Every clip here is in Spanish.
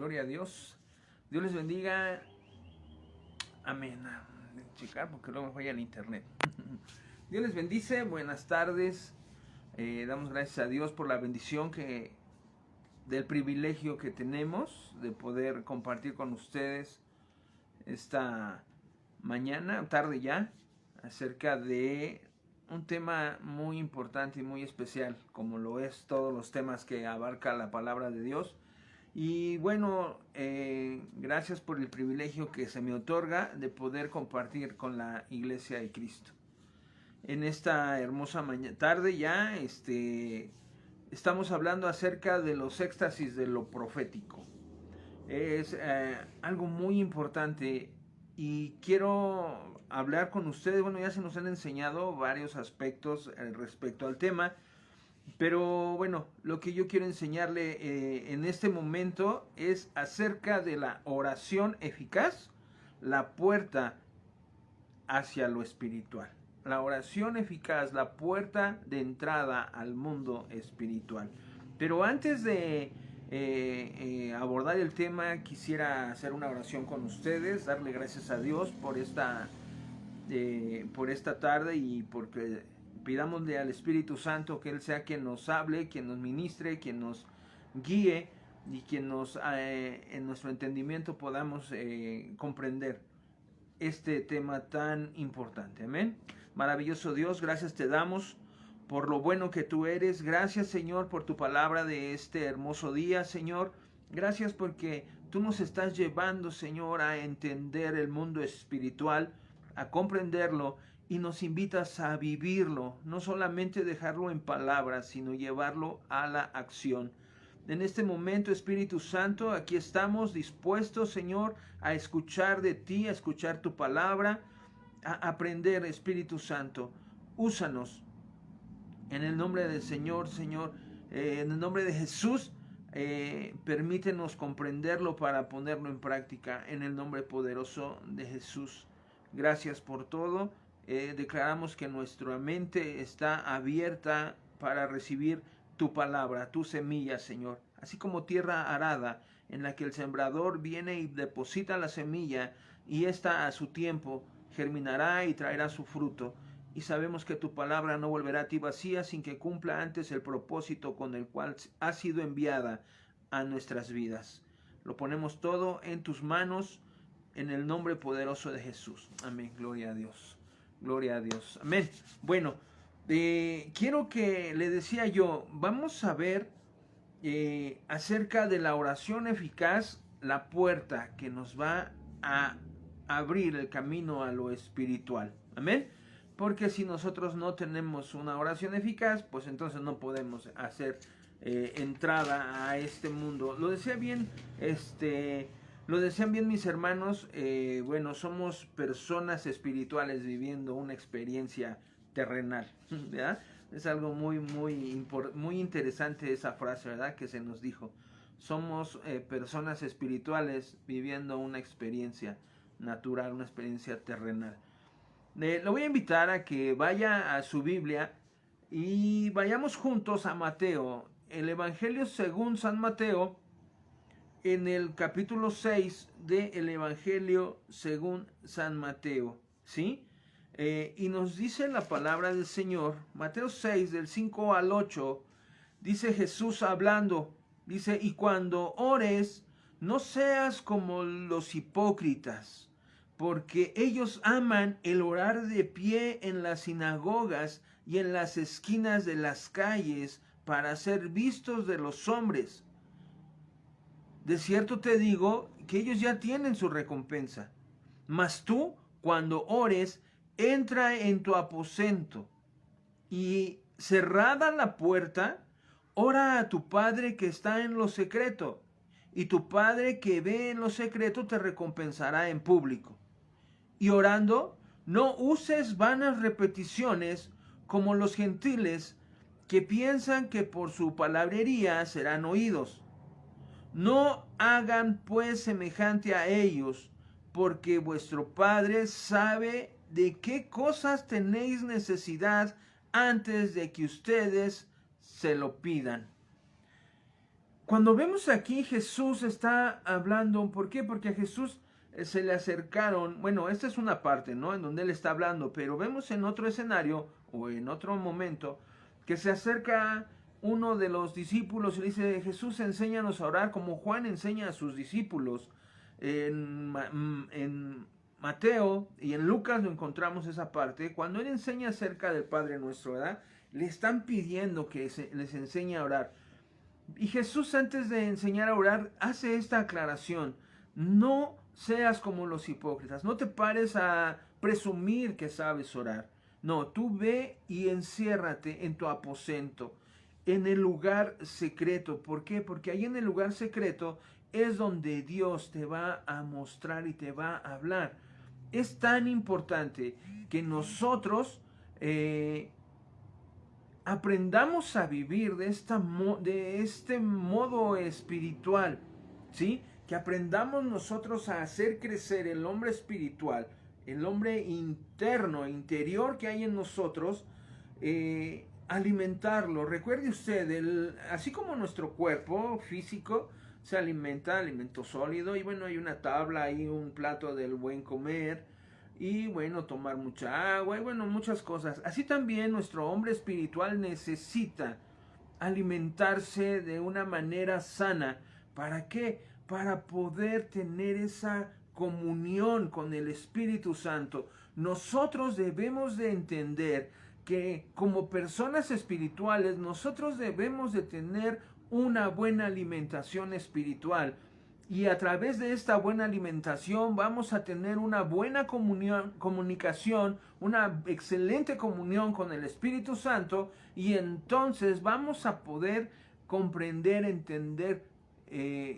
Gloria a Dios. Dios les bendiga. Amén. Checar porque luego me falla el internet. Dios les bendice. Buenas tardes. Damos gracias a Dios por la bendición del privilegio que tenemos de poder compartir con ustedes esta mañana, tarde ya, acerca de un tema muy importante y muy especial, como lo es todos los temas que abarca la palabra de Dios. Y bueno, gracias por el privilegio que se me otorga de poder compartir con la Iglesia de Cristo. En esta hermosa tarde ya estamos hablando acerca de los éxtasis de lo profético. Es algo muy importante y quiero hablar con ustedes. Bueno, ya se nos han enseñado varios aspectos respecto al tema. Pero bueno, lo que yo quiero enseñarle en este momento es acerca de la oración eficaz, la puerta hacia lo espiritual. La oración eficaz, la puerta de entrada al mundo espiritual. Pero antes de abordar el tema, quisiera hacer una oración con ustedes, darle gracias a Dios por esta tarde y porque pidámosle al Espíritu Santo que Él sea quien nos hable, quien nos ministre, quien nos guíe y quien nos en nuestro entendimiento podamos comprender este tema tan importante. Amén. Maravilloso Dios, gracias te damos por lo bueno que tú eres. Gracias, Señor, por tu palabra de este hermoso día, Señor. Gracias porque tú nos estás llevando, Señor, a entender el mundo espiritual, a comprenderlo, y nos invitas a vivirlo, no solamente dejarlo en palabras, sino llevarlo a la acción. En este momento, Espíritu Santo, aquí estamos dispuestos, Señor, a escuchar de ti, a escuchar tu palabra, a aprender, Espíritu Santo. Úsanos en el nombre del Señor, en el nombre de Jesús. Permítenos comprenderlo para ponerlo en práctica en el nombre poderoso de Jesús. Gracias por todo. Declaramos que nuestra mente está abierta para recibir tu palabra, tu semilla, Señor. Así como tierra arada en la que el sembrador viene y deposita la semilla y ésta a su tiempo germinará y traerá su fruto. Y sabemos que tu palabra no volverá a ti vacía sin que cumpla antes el propósito con el cual ha sido enviada a nuestras vidas. Lo ponemos todo en tus manos en el nombre poderoso de Jesús. Amén. Gloria a Dios. Gloria a Dios. Amén. Bueno, quiero que le decía yo, vamos a ver acerca de la oración eficaz, la puerta que nos va a abrir el camino a lo espiritual. Amén. Porque si nosotros no tenemos una oración eficaz, pues entonces no podemos hacer entrada a este mundo. Lo decía bien, lo decían bien mis hermanos. Bueno, somos personas espirituales viviendo una experiencia terrenal, ¿verdad? Es algo muy interesante esa frase, ¿verdad? Que se nos dijo. Somos personas espirituales viviendo una experiencia natural, una experiencia terrenal. Lo voy a invitar a que vaya a su Biblia y vayamos juntos a Mateo, el Evangelio según San Mateo, en el capítulo 6 del Evangelio según San Mateo, ¿sí? Y nos dice la palabra del Señor, Mateo 6, del 5 al 8, dice Jesús hablando, dice, y cuando ores, no seas como los hipócritas, porque ellos aman el orar de pie en las sinagogas y en las esquinas de las calles para ser vistos de los hombres. De cierto te digo que ellos ya tienen su recompensa. Mas tú, cuando ores, entra en tu aposento y cerrada la puerta, ora a tu Padre que está en lo secreto, y tu Padre que ve en lo secreto te recompensará en público. Y orando, no uses vanas repeticiones como los gentiles que piensan que por su palabrería serán oídos. No hagan pues semejante a ellos, porque vuestro Padre sabe de qué cosas tenéis necesidad antes de que ustedes se lo pidan. Cuando vemos aquí, Jesús está hablando. ¿Por qué? Porque a Jesús se le acercaron. Bueno, esta es una parte, ¿no? En donde él está hablando, pero vemos en otro escenario o en otro momento que se acerca uno de los discípulos y le dice: Jesús, enséñanos a orar como Juan enseña a sus discípulos. En Mateo y en Lucas lo encontramos esa parte. Cuando él enseña acerca del Padre Nuestro, ¿verdad? Le están pidiendo que les enseñe a orar. Y Jesús, antes de enseñar a orar, hace esta aclaración: no seas como los hipócritas, no te pares a presumir que sabes orar. No, tú ve y enciérrate en tu aposento, en el lugar secreto. ¿Por qué? Porque ahí en el lugar secreto es donde Dios te va a mostrar y te va a hablar. Es tan importante que nosotros aprendamos a vivir de este modo espiritual, ¿sí? Que aprendamos nosotros a hacer crecer el hombre espiritual, el hombre interno, interior que hay en nosotros, alimentarlo. Recuerde usted, así como nuestro cuerpo físico se alimenta, alimento sólido, y bueno, hay una tabla, hay un plato del buen comer, y bueno, tomar mucha agua, y bueno, muchas cosas. Así también nuestro hombre espiritual necesita alimentarse de una manera sana. ¿Para qué? Para poder tener esa comunión con el Espíritu Santo. Nosotros debemos de entender que como personas espirituales nosotros debemos de tener una buena alimentación espiritual. Y a través de esta buena alimentación vamos a tener una buena comunicación, una excelente comunión con el Espíritu Santo, y entonces vamos a poder comprender, entender,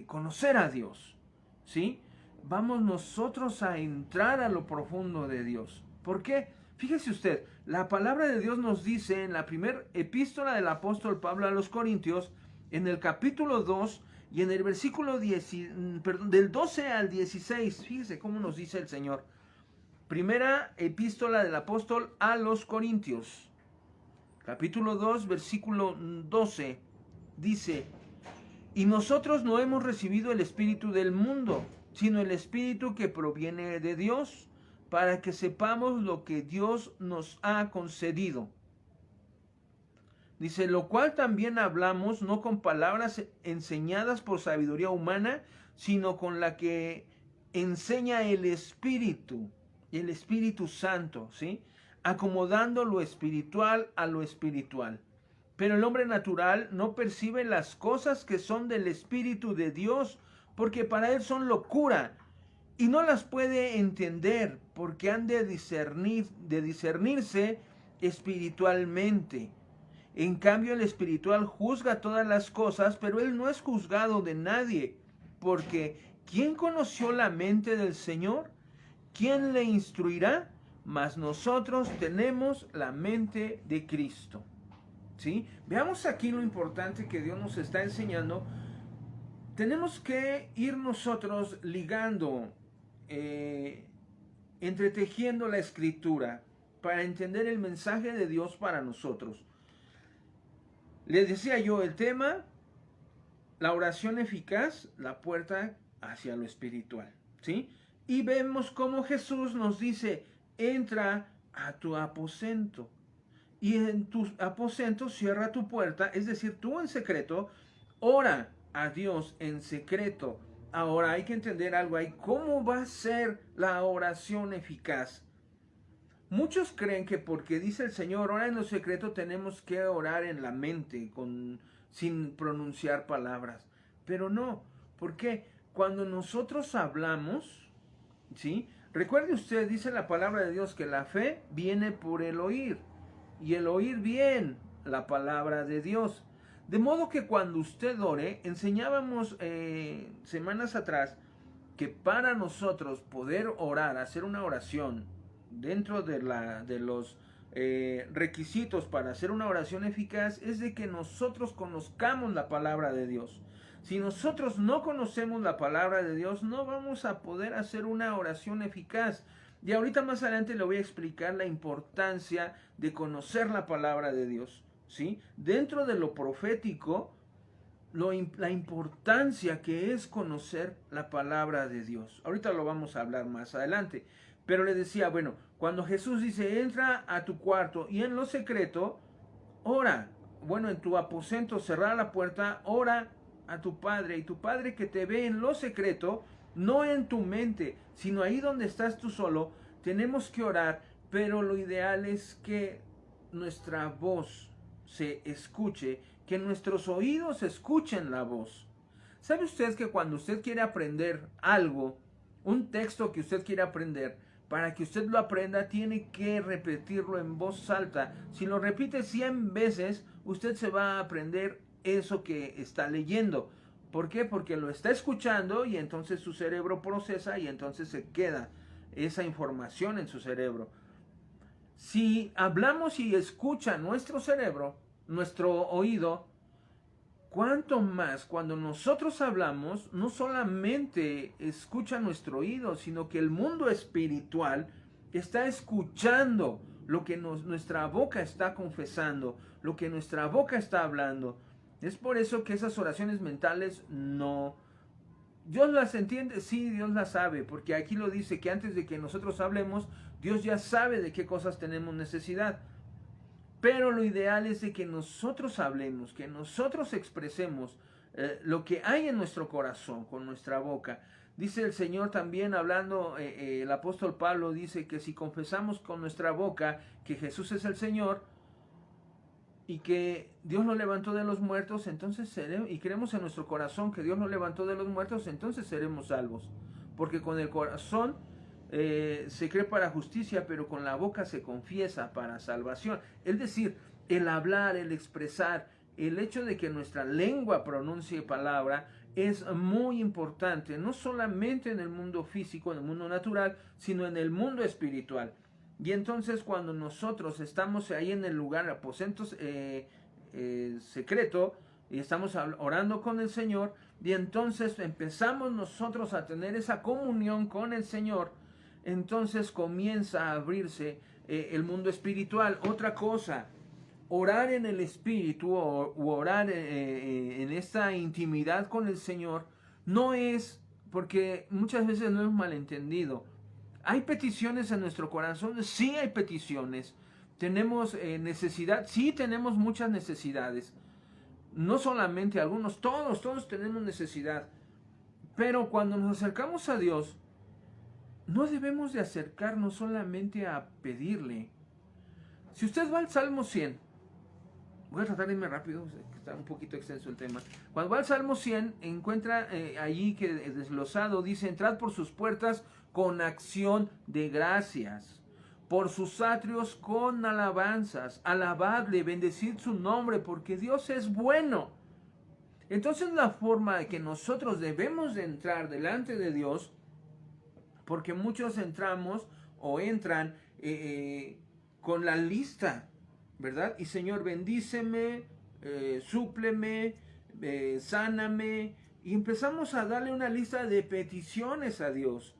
conocer a Dios, ¿sí? Vamos nosotros a entrar a lo profundo de Dios. ¿Por qué? Fíjese usted, la palabra de Dios nos dice en la primera epístola del apóstol Pablo a los Corintios, en el capítulo 2, y en el versículo del 12 al 16, fíjese cómo nos dice el Señor. Primera epístola del apóstol a los Corintios, capítulo 2, versículo 12, dice: y nosotros no hemos recibido el espíritu del mundo, sino el espíritu que proviene de Dios, para que sepamos lo que Dios nos ha concedido. Dice: lo cual también hablamos no con palabras enseñadas por sabiduría humana, sino con la que enseña el Espíritu Santo, ¿sí? Acomodando lo espiritual a lo espiritual. Pero el hombre natural no percibe las cosas que son del Espíritu de Dios, porque para él son locura, y no las puede entender, porque han de discernirse espiritualmente. En cambio, el espiritual juzga todas las cosas, pero él no es juzgado de nadie, porque ¿quién conoció la mente del Señor? ¿Quién le instruirá? Mas nosotros tenemos la mente de Cristo. ¿Sí? Veamos aquí lo importante que Dios nos está enseñando. Tenemos que ir nosotros ligando, entretejiendo la escritura para entender el mensaje de Dios para nosotros. Les decía yo el tema: la oración eficaz, la puerta hacia lo espiritual, ¿sí? Y vemos cómo Jesús nos dice: entra a tu aposento, y en tu aposento cierra tu puerta, es decir, tú en secreto, ora a Dios en secreto. Ahora hay que entender algo ahí. ¿Cómo va a ser la oración eficaz? Muchos creen que porque dice el Señor, ora en lo secreto, tenemos que orar en la mente, sin pronunciar palabras. Pero no. ¿Por qué? Cuando nosotros hablamos, ¿sí? Recuerde usted, dice la palabra de Dios, que la fe viene por el oír, y el oír bien la palabra de Dios. De modo que cuando usted ore, enseñábamos semanas atrás que para nosotros poder orar, hacer una oración dentro de los requisitos para hacer una oración eficaz, es de que nosotros conozcamos la palabra de Dios. Si nosotros no conocemos la palabra de Dios, no vamos a poder hacer una oración eficaz. Y ahorita más adelante le voy a explicar la importancia de conocer la palabra de Dios, ¿sí? Dentro de lo profético, la importancia que es conocer la palabra de Dios. Ahorita lo vamos a hablar más adelante. Pero le decía, bueno, cuando Jesús dice, entra a tu cuarto y en lo secreto, ora. Bueno, en tu aposento, cerrar la puerta, ora a tu Padre. Y tu Padre que te ve en lo secreto, no en tu mente, sino ahí donde estás tú solo, tenemos que orar. Pero lo ideal es que nuestra voz se escuche, que nuestros oídos escuchen la voz. ¿Sabe usted que cuando usted quiere aprender algo, un texto que usted quiere aprender, para que usted lo aprenda, tiene que repetirlo en voz alta? Si lo repite 100 veces, usted se va a aprender eso que está leyendo. ¿Por qué? Porque lo está escuchando y entonces su cerebro procesa y entonces se queda esa información en su cerebro. Si hablamos y escucha nuestro cerebro, nuestro oído, cuánto más cuando nosotros hablamos, no solamente escucha nuestro oído, sino que el mundo espiritual está escuchando lo que nuestra boca está confesando, lo que nuestra boca está hablando. Es por eso que esas oraciones mentales no... ¿Dios las entiende? Sí, Dios las sabe, porque aquí lo dice que antes de que nosotros hablemos, Dios ya sabe de qué cosas tenemos necesidad. Pero lo ideal es de que nosotros hablemos, que nosotros expresemos lo que hay en nuestro corazón, con nuestra boca. Dice el Señor también hablando, el apóstol Pablo dice que si confesamos con nuestra boca que Jesús es el Señor y que Dios lo levantó de los muertos, entonces seremos, y creemos en nuestro corazón que Dios lo levantó de los muertos, entonces seremos salvos. Porque con el corazón se cree para justicia, pero con la boca se confiesa para salvación. Es decir, el hablar, el expresar, el hecho de que nuestra lengua pronuncie palabra es muy importante, no solamente en el mundo físico, en el mundo natural, sino en el mundo espiritual. Y entonces cuando nosotros estamos ahí en el lugar, aposento secreto, y estamos orando con el Señor, y entonces empezamos nosotros a tener esa comunión con el Señor, entonces comienza a abrirse el mundo espiritual. Otra cosa, orar en el Espíritu o orar en esta intimidad con el Señor, no es, porque muchas veces no es malentendido. ¿Hay peticiones en nuestro corazón? Sí hay peticiones. ¿Tenemos necesidad? Sí tenemos muchas necesidades. No solamente algunos, todos tenemos necesidad. Pero cuando nos acercamos a Dios, no debemos de acercarnos solamente a pedirle. Si usted va al Salmo 100, voy a tratar de irme rápido, está un poquito extenso el tema. Cuando va al Salmo 100, encuentra allí que desglosado dice, entrad por sus puertas con acción de gracias, por sus atrios con alabanzas, alabadle, bendecid su nombre, porque Dios es bueno. Entonces la forma de que nosotros debemos de entrar delante de Dios, porque muchos entramos o entran con la lista, ¿verdad? Y Señor, bendíceme, súpleme, sáname, y empezamos a darle una lista de peticiones a Dios.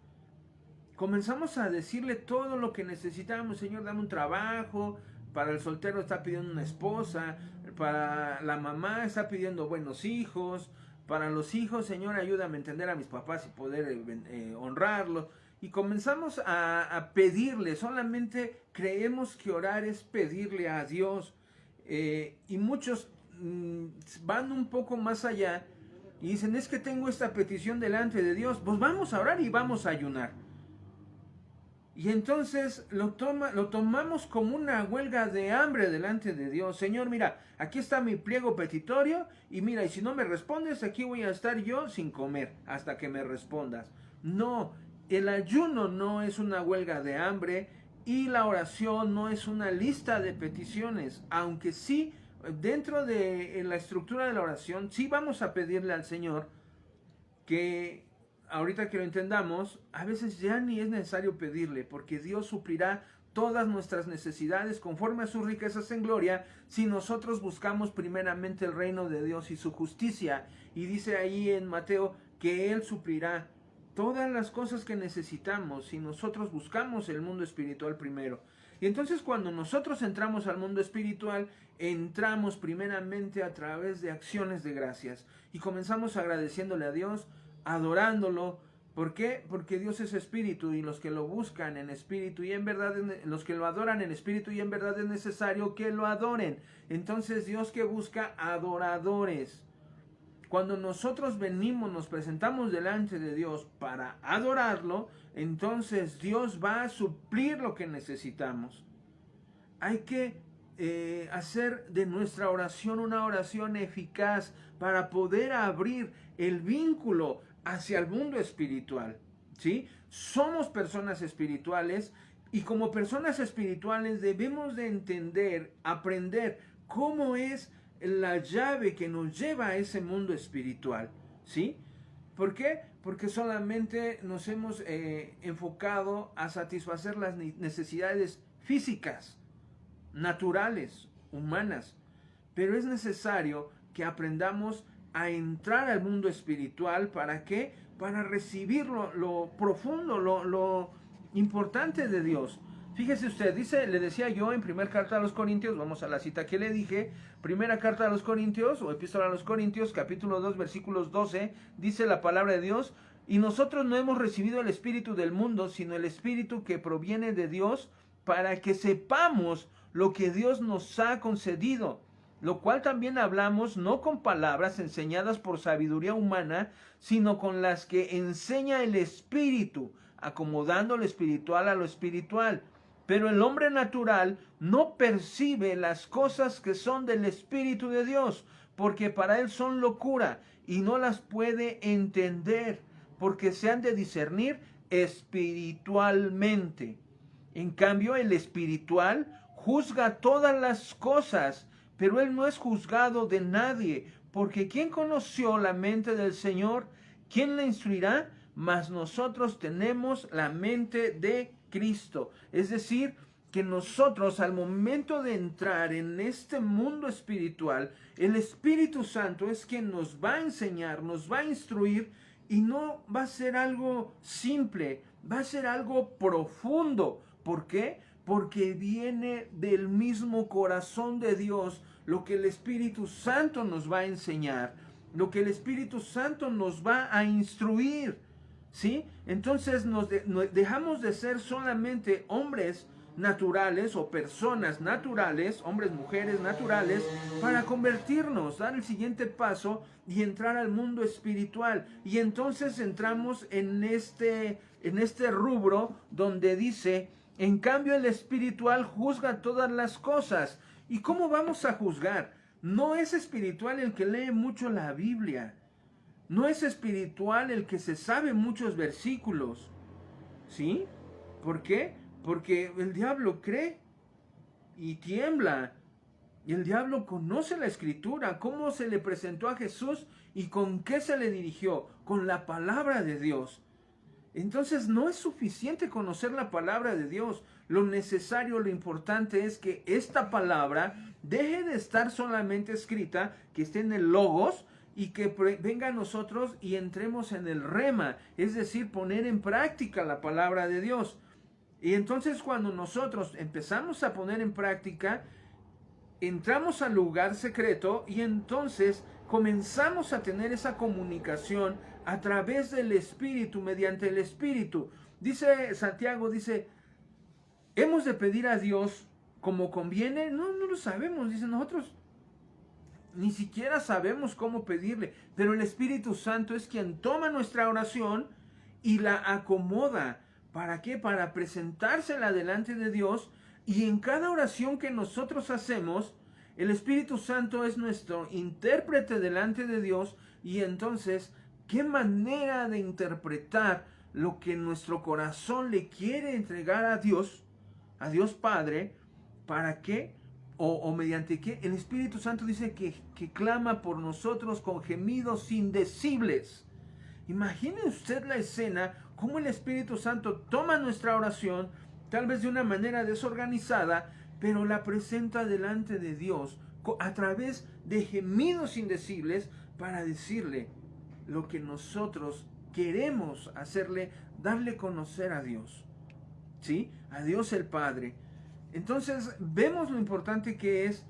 Comenzamos a decirle todo lo que necesitamos. Señor, dame un trabajo. Para el soltero está pidiendo una esposa. Para la mamá está pidiendo buenos hijos. Para los hijos, Señor, ayúdame a entender a mis papás y poder honrarlos. Y comenzamos a pedirle. Solamente creemos que orar es pedirle a Dios. Y muchos van un poco más allá y dicen, es que tengo esta petición delante de Dios. Pues vamos a orar y vamos a ayunar. Y entonces lo tomamos como una huelga de hambre delante de Dios. Señor, mira, aquí está mi pliego petitorio y mira, y si no me respondes, aquí voy a estar yo sin comer hasta que me respondas. No, el ayuno no es una huelga de hambre y la oración no es una lista de peticiones, aunque sí, dentro de la estructura de la oración, sí vamos a pedirle al Señor que... Ahorita que lo entendamos, a veces ya ni es necesario pedirle, porque Dios suplirá todas nuestras necesidades conforme a sus riquezas en gloria, si nosotros buscamos primeramente el reino de Dios y su justicia. Y dice ahí en Mateo que Él suplirá todas las cosas que necesitamos si nosotros buscamos el mundo espiritual primero. Y entonces cuando nosotros entramos al mundo espiritual, entramos primeramente a través de acciones de gracias y comenzamos agradeciéndole a Dios, adorándolo. ¿Por qué? Porque Dios es espíritu y los que lo buscan en espíritu y en verdad, los que lo adoran en espíritu y en verdad es necesario que lo adoren. Entonces Dios que busca adoradores. Cuando nosotros venimos, nos presentamos delante de Dios para adorarlo, entonces Dios va a suplir lo que necesitamos. Hay que hacer de nuestra oración una oración eficaz para poder abrir el vínculo hacia el mundo espiritual, ¿sí? Somos personas espirituales y como personas espirituales debemos de entender, aprender cómo es la llave que nos lleva a ese mundo espiritual, ¿sí? ¿Por qué? Porque solamente nos hemos enfocado a satisfacer las necesidades físicas, naturales, humanas, pero es necesario que aprendamos a entrar al mundo espiritual. ¿Para qué? Para recibir lo profundo, lo importante de Dios. Fíjese usted, le decía yo en primera carta a los Corintios, vamos a la cita que le dije, primera carta a los Corintios, o epístola a los Corintios, capítulo 2, versículos 12, dice la palabra de Dios, y nosotros no hemos recibido el espíritu del mundo, sino el espíritu que proviene de Dios, para que sepamos lo que Dios nos ha concedido, lo cual también hablamos no con palabras enseñadas por sabiduría humana, sino con las que enseña el Espíritu, acomodando lo espiritual a lo espiritual. Pero el hombre natural no percibe las cosas que son del Espíritu de Dios, porque para él son locura y no las puede entender, porque se han de discernir espiritualmente. En cambio, el espiritual juzga todas las cosas, pero él no es juzgado de nadie, porque ¿quién conoció la mente del Señor? ¿Quién le instruirá? Mas nosotros tenemos la mente de Cristo. Es decir, que nosotros al momento de entrar en este mundo espiritual, el Espíritu Santo es quien nos va a enseñar, nos va a instruir, y no va a ser algo simple, va a ser algo profundo. ¿Por qué? Porque viene del mismo corazón de Dios lo que el Espíritu Santo nos va a enseñar, lo que el Espíritu Santo nos va a instruir, ¿sí? Entonces dejamos de ser solamente hombres naturales o personas naturales, hombres, mujeres naturales, para convertirnos, dar el siguiente paso y entrar al mundo espiritual. Y entonces entramos en este rubro donde dice, en cambio el espiritual juzga todas las cosas. ¿Y cómo vamos a juzgar? No es espiritual el que lee mucho la Biblia. No es espiritual el que se sabe muchos versículos. ¿Sí? ¿Por qué? Porque el diablo cree y tiembla. Y el diablo conoce la escritura, cómo se le presentó a Jesús y con qué se le dirigió, con la palabra de Dios. Entonces no es suficiente conocer la palabra de Dios. Lo necesario, lo importante es que esta palabra deje de estar solamente escrita, que esté en el logos y que venga a nosotros y entremos en el rema, es decir, poner en práctica la palabra de Dios. Y entonces cuando nosotros empezamos a poner en práctica, entramos al lugar secreto y entonces comenzamos a tener esa comunicación a través del Espíritu, mediante el Espíritu. Dice Santiago, dice, ¿hemos de pedir a Dios como conviene? No lo sabemos, dice, nosotros ni siquiera sabemos cómo pedirle, pero el Espíritu Santo es quien toma nuestra oración y la acomoda. ¿Para qué? Para presentársela delante de Dios, y en cada oración que nosotros hacemos, el Espíritu Santo es nuestro intérprete delante de Dios, y entonces, ¿qué manera de interpretar lo que nuestro corazón le quiere entregar a Dios Padre? ¿Para qué? O mediante qué? El Espíritu Santo dice que clama por nosotros con gemidos indecibles. Imagine usted la escena, cómo el Espíritu Santo toma nuestra oración, tal vez de una manera desorganizada, pero la presenta delante de Dios a través de gemidos indecibles para decirle lo que nosotros queremos hacerle, darle a conocer a Dios, ¿sí? A Dios el Padre. Entonces vemos lo importante que es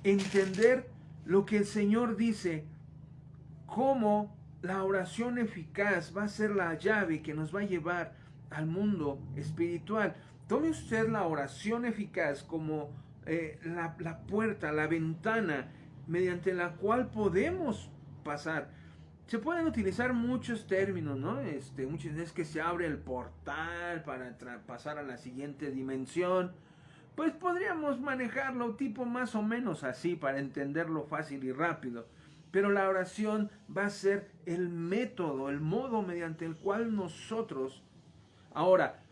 entender lo que el Señor dice, cómo la oración eficaz va a ser la llave que nos va a llevar al mundo espiritual. Tome usted la oración eficaz como la puerta, la ventana mediante la cual podemos pasar. Se pueden utilizar muchos términos, ¿no? Muchas veces que se abre el portal para pasar a la siguiente dimensión. Pues podríamos manejarlo tipo más o menos así para entenderlo fácil y rápido. Pero la oración va a ser el método, el modo mediante el cual nosotros... Ahora,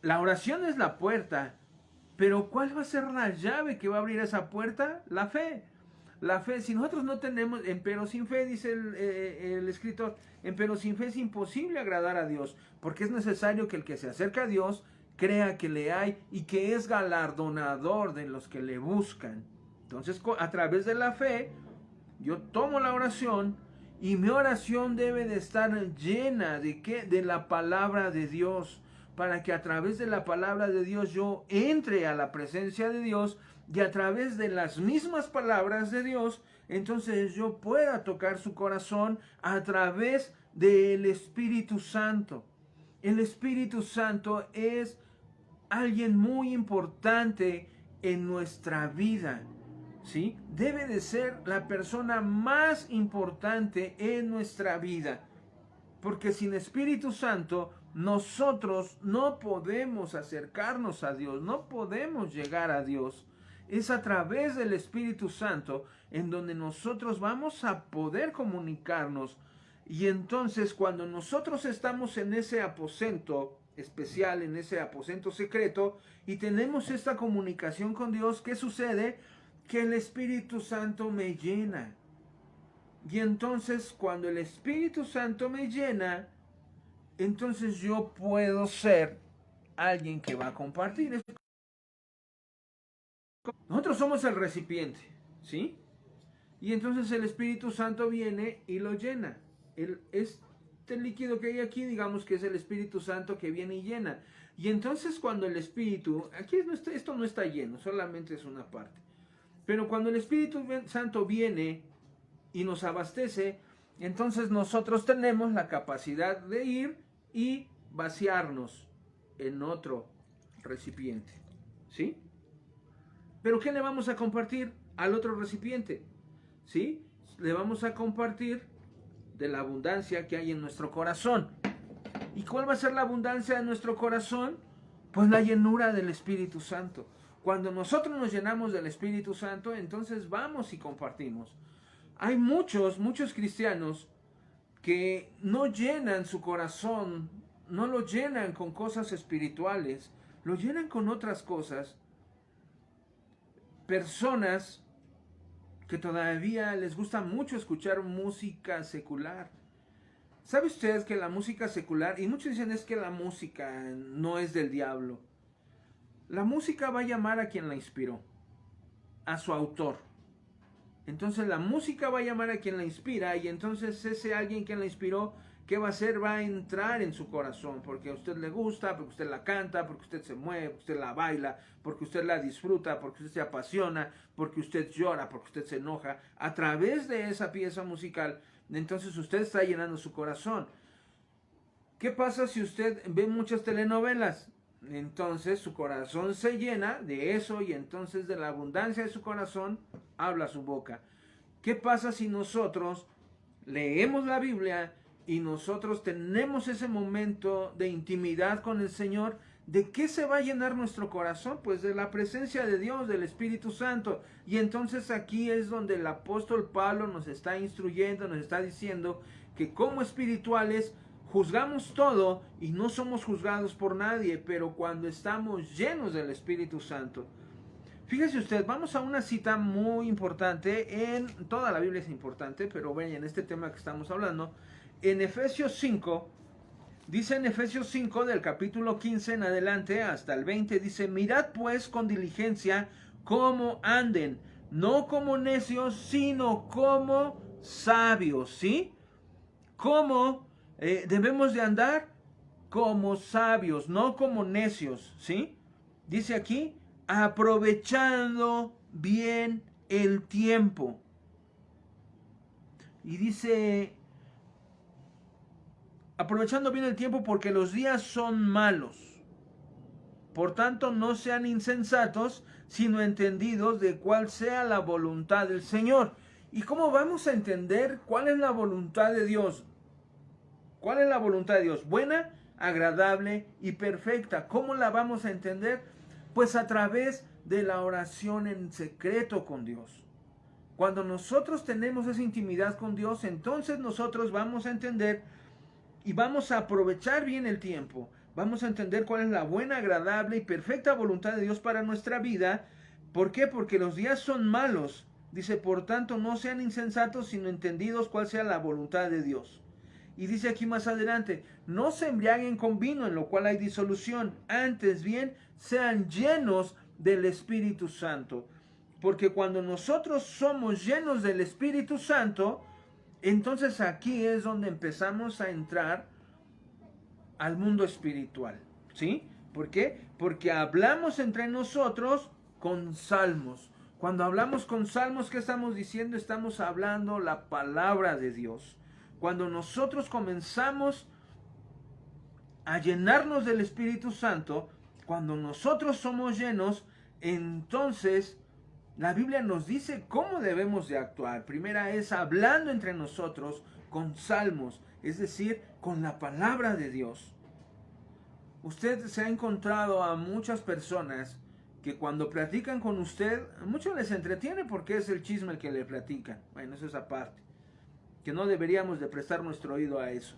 la oración es la puerta, pero ¿cuál va a ser la llave que va a abrir esa puerta? La fe. La fe, si nosotros no tenemos, empero sin fe, dice el escritor, empero sin fe es imposible agradar a Dios, porque es necesario que el que se acerca a Dios crea que le hay y que es galardonador de los que le buscan. Entonces, a través de la fe, yo tomo la oración y mi oración debe de estar llena de ¿qué? De la palabra de Dios, para que a través de la palabra de Dios yo entre a la presencia de Dios y a través de las mismas palabras de Dios, entonces yo pueda tocar su corazón a través del Espíritu Santo. El Espíritu Santo es alguien muy importante en nuestra vida, ¿sí? Debe de ser la persona más importante en nuestra vida, porque sin Espíritu Santo nosotros no podemos acercarnos a Dios, no podemos llegar a Dios. Es a través del Espíritu Santo en donde nosotros vamos a poder comunicarnos. Y entonces cuando nosotros estamos en ese aposento especial, en ese aposento secreto, y tenemos esta comunicación con Dios, ¿qué sucede? Que el Espíritu Santo me llena. Y entonces cuando el Espíritu Santo me llena, entonces yo puedo ser alguien que va a compartir. Nosotros somos el recipiente, ¿sí? Y entonces el Espíritu Santo viene y lo llena. Este líquido que hay aquí, digamos que es el Espíritu Santo que viene y llena. Y entonces cuando el Espíritu, aquí esto no está lleno, solamente es una parte. Pero cuando el Espíritu Santo viene y nos abastece, entonces nosotros tenemos la capacidad de ir y vaciarnos en otro recipiente, ¿sí? Pero ¿qué le vamos a compartir al otro recipiente? ¿Sí? Le vamos a compartir de la abundancia que hay en nuestro corazón. ¿Y cuál va a ser la abundancia de nuestro corazón? Pues la llenura del Espíritu Santo. Cuando nosotros nos llenamos del Espíritu Santo, entonces vamos y compartimos. Hay muchos cristianos que no llenan su corazón, no lo llenan con cosas espirituales, lo llenan con otras cosas. Personas que todavía les gusta mucho escuchar música secular. ¿Sabe usted que la música secular, y muchos dicen es que la música no es del diablo? La música va a llamar a quien la inspiró, a su autor. Entonces la música va a llamar a quien la inspira, y entonces ese alguien que la inspiró, ¿qué va a hacer? Va a entrar en su corazón, porque a usted le gusta, porque usted la canta, porque usted se mueve, porque usted la baila, porque usted la disfruta, porque usted se apasiona, porque usted llora, porque usted se enoja. A través de esa pieza musical, entonces usted está llenando su corazón. ¿Qué pasa si usted ve muchas telenovelas? Entonces su corazón se llena de eso, y entonces de la abundancia de su corazón habla su boca. ¿Qué pasa si nosotros leemos la Biblia y nosotros tenemos ese momento de intimidad con el Señor? ¿De qué se va a llenar nuestro corazón? Pues de la presencia de Dios, del Espíritu Santo. Y entonces aquí es donde el apóstol Pablo nos está instruyendo, nos está diciendo que como espirituales juzgamos todo y no somos juzgados por nadie, pero cuando estamos llenos del Espíritu Santo. Fíjese usted, vamos a una cita muy importante, en toda la Biblia es importante, pero bueno, en este tema que estamos hablando, en Efesios 5, dice en Efesios 5 del capítulo 15 en adelante hasta el 20, dice: mirad pues con diligencia cómo anden, no como necios, sino como sabios, ¿sí? ¿Cómo debemos de andar? Como sabios, no como necios, ¿sí? Dice aquí, aprovechando bien el tiempo. Y dice, aprovechando bien el tiempo porque los días son malos. Por tanto, no sean insensatos, sino entendidos de cuál sea la voluntad del Señor. ¿Y cómo vamos a entender cuál es la voluntad de Dios? ¿Cuál es la voluntad de Dios? Buena, agradable y perfecta. ¿Cómo la vamos a entender? Pues a través de la oración en secreto con Dios. Cuando nosotros tenemos esa intimidad con Dios, entonces nosotros vamos a entender y vamos a aprovechar bien el tiempo. Vamos a entender cuál es la buena, agradable y perfecta voluntad de Dios para nuestra vida. ¿Por qué? Porque los días son malos. Dice, por tanto, no sean insensatos, sino entendidos cuál sea la voluntad de Dios. Y dice aquí más adelante, no se embriaguen con vino, en lo cual hay disolución. Antes bien, sean llenos del Espíritu Santo. Porque cuando nosotros somos llenos del Espíritu Santo, entonces aquí es donde empezamos a entrar al mundo espiritual, ¿sí? ¿Por qué? Porque hablamos entre nosotros con salmos. Cuando hablamos con salmos, ¿qué estamos diciendo? Estamos hablando la palabra de Dios. Cuando nosotros comenzamos a llenarnos del Espíritu Santo, cuando nosotros somos llenos, entonces la Biblia nos dice cómo debemos de actuar. Primera es hablando entre nosotros con salmos, es decir, con la palabra de Dios. Usted se ha encontrado a muchas personas que cuando platican con usted, mucho les entretiene porque es el chisme el que le platican. Bueno, eso es aparte, que no deberíamos de prestar nuestro oído a eso.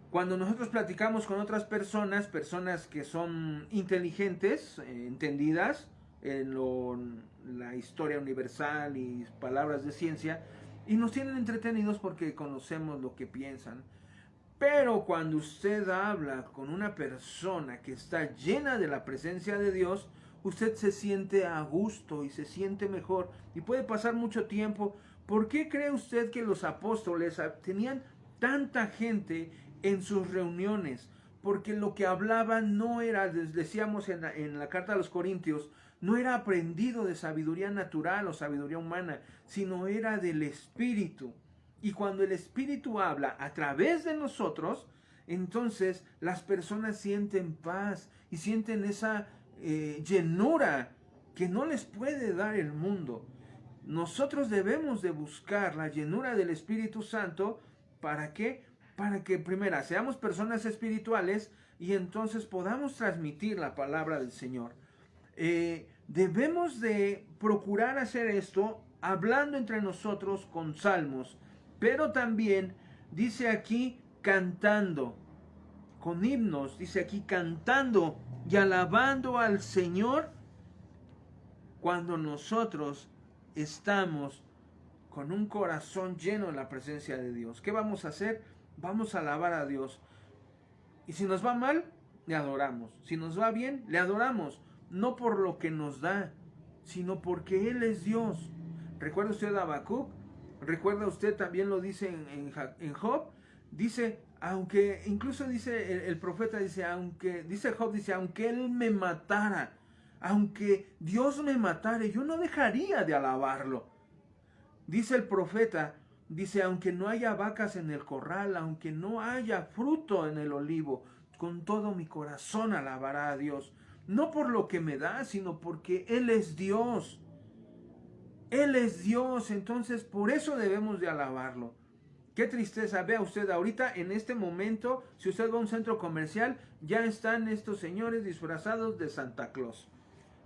Cuando nosotros platicamos con otras personas, personas que son inteligentes, entendidas en la historia universal y palabras de ciencia, y nos tienen entretenidos porque conocemos lo que piensan. Pero cuando usted habla con una persona que está llena de la presencia de Dios, usted se siente a gusto y se siente mejor y puede pasar mucho tiempo. ¿Por qué cree usted que los apóstoles tenían tanta gente en sus reuniones? Porque lo que hablaban no era, decíamos en la carta a los Corintios, no era aprendido de sabiduría natural o sabiduría humana, sino era del Espíritu. Y cuando el Espíritu habla a través de nosotros, entonces las personas sienten paz y sienten esa llenura que no les puede dar el mundo. Nosotros debemos de buscar la llenura del Espíritu Santo. ¿Para qué? Para que primero seamos personas espirituales y entonces podamos transmitir la palabra del Señor. Debemos de procurar hacer esto hablando entre nosotros con salmos, pero también dice aquí cantando, con himnos, dice aquí cantando y alabando al Señor cuando nosotros estamos con un corazón lleno de la presencia de Dios. ¿Qué vamos a hacer? Vamos a alabar a Dios. Y si nos va mal, le adoramos. Si nos va bien, le adoramos. No por lo que nos da, sino porque Él es Dios. ¿Recuerda usted a Habacuc? ¿Recuerda usted también lo dice en Job? Dice, aunque, incluso dice el profeta, dice Job, dice, aunque Él me matara, aunque Dios me matara, yo no dejaría de alabarlo. Dice el profeta, dice, aunque no haya vacas en el corral, aunque no haya fruto en el olivo, con todo mi corazón alabará a Dios. No por lo que me da, sino porque Él es Dios. Él es Dios, entonces por eso debemos de alabarlo. Qué tristeza, vea usted ahorita en este momento, si usted va a un centro comercial, ya están estos señores disfrazados de Santa Claus.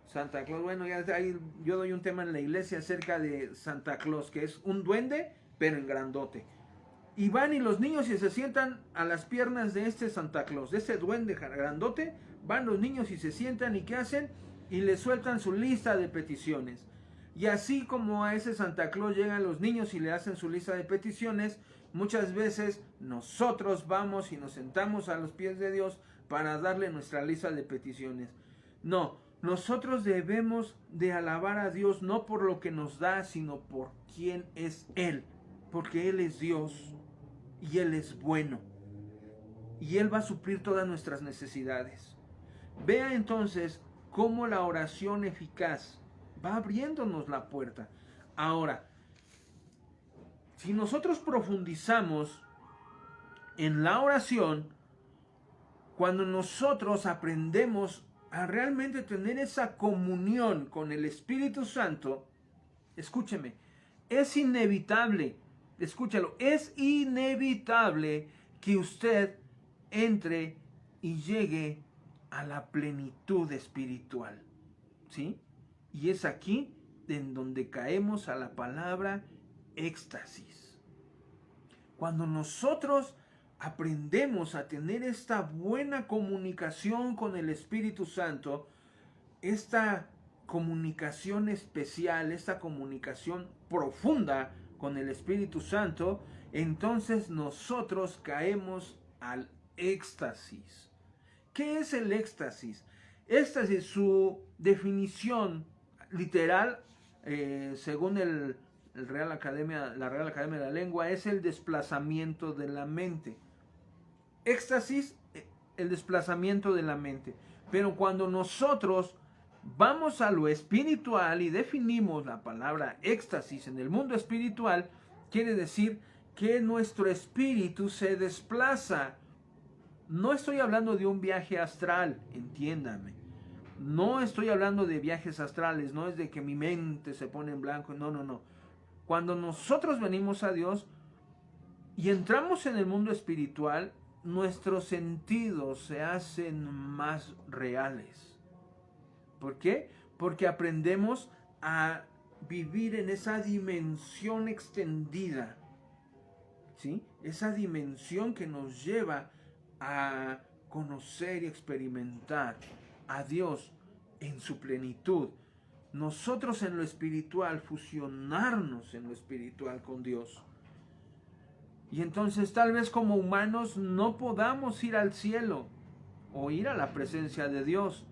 Santa Claus, bueno, ya ahí yo doy un tema en la iglesia acerca de Santa Claus, que es un duende, pero en grandote. Y van y los niños y se sientan a las piernas de este Santa Claus, de este duende grandote, van los niños y se sientan y ¿qué hacen? Y le sueltan su lista de peticiones. Y así como a ese Santa Claus llegan los niños y le hacen su lista de peticiones, muchas veces nosotros vamos y nos sentamos a los pies de Dios para darle nuestra lista de peticiones. No, nosotros debemos de alabar a Dios no por lo que nos da, sino por quién es Él. Porque Él es Dios y Él es bueno. Y Él va a suplir todas nuestras necesidades. Vea entonces cómo la oración eficaz va abriéndonos la puerta. Ahora, si nosotros profundizamos en la oración, cuando nosotros aprendemos a realmente tener esa comunión con el Espíritu Santo, escúcheme, es inevitable, escúchalo, es inevitable que usted entre y llegue a la plenitud espiritual, ¿sí? Y es aquí en donde caemos a la palabra éxtasis. Cuando nosotros aprendemos a tener esta buena comunicación con el Espíritu Santo, esta comunicación especial, esta comunicación profunda con el Espíritu Santo, entonces nosotros caemos al éxtasis. ¿Qué es el éxtasis? Éxtasis, su definición literal, según la Real Academia de la Lengua, es el desplazamiento de la mente. Éxtasis, el desplazamiento de la mente. Pero cuando nosotros vamos a lo espiritual y definimos la palabra éxtasis en el mundo espiritual, quiere decir que nuestro espíritu se desplaza. No estoy hablando de un viaje astral, entiéndame. No estoy hablando de viajes astrales, no es de que mi mente se pone en blanco, no. Cuando nosotros venimos a Dios y entramos en el mundo espiritual, nuestros sentidos se hacen más reales. ¿Por qué? Porque aprendemos a vivir en esa dimensión extendida, ¿sí? Esa dimensión que nos lleva a conocer y experimentar a Dios en su plenitud. Nosotros en lo espiritual, fusionarnos en lo espiritual con Dios. Y entonces tal vez como humanos no podamos ir al cielo o ir a la presencia de Dios.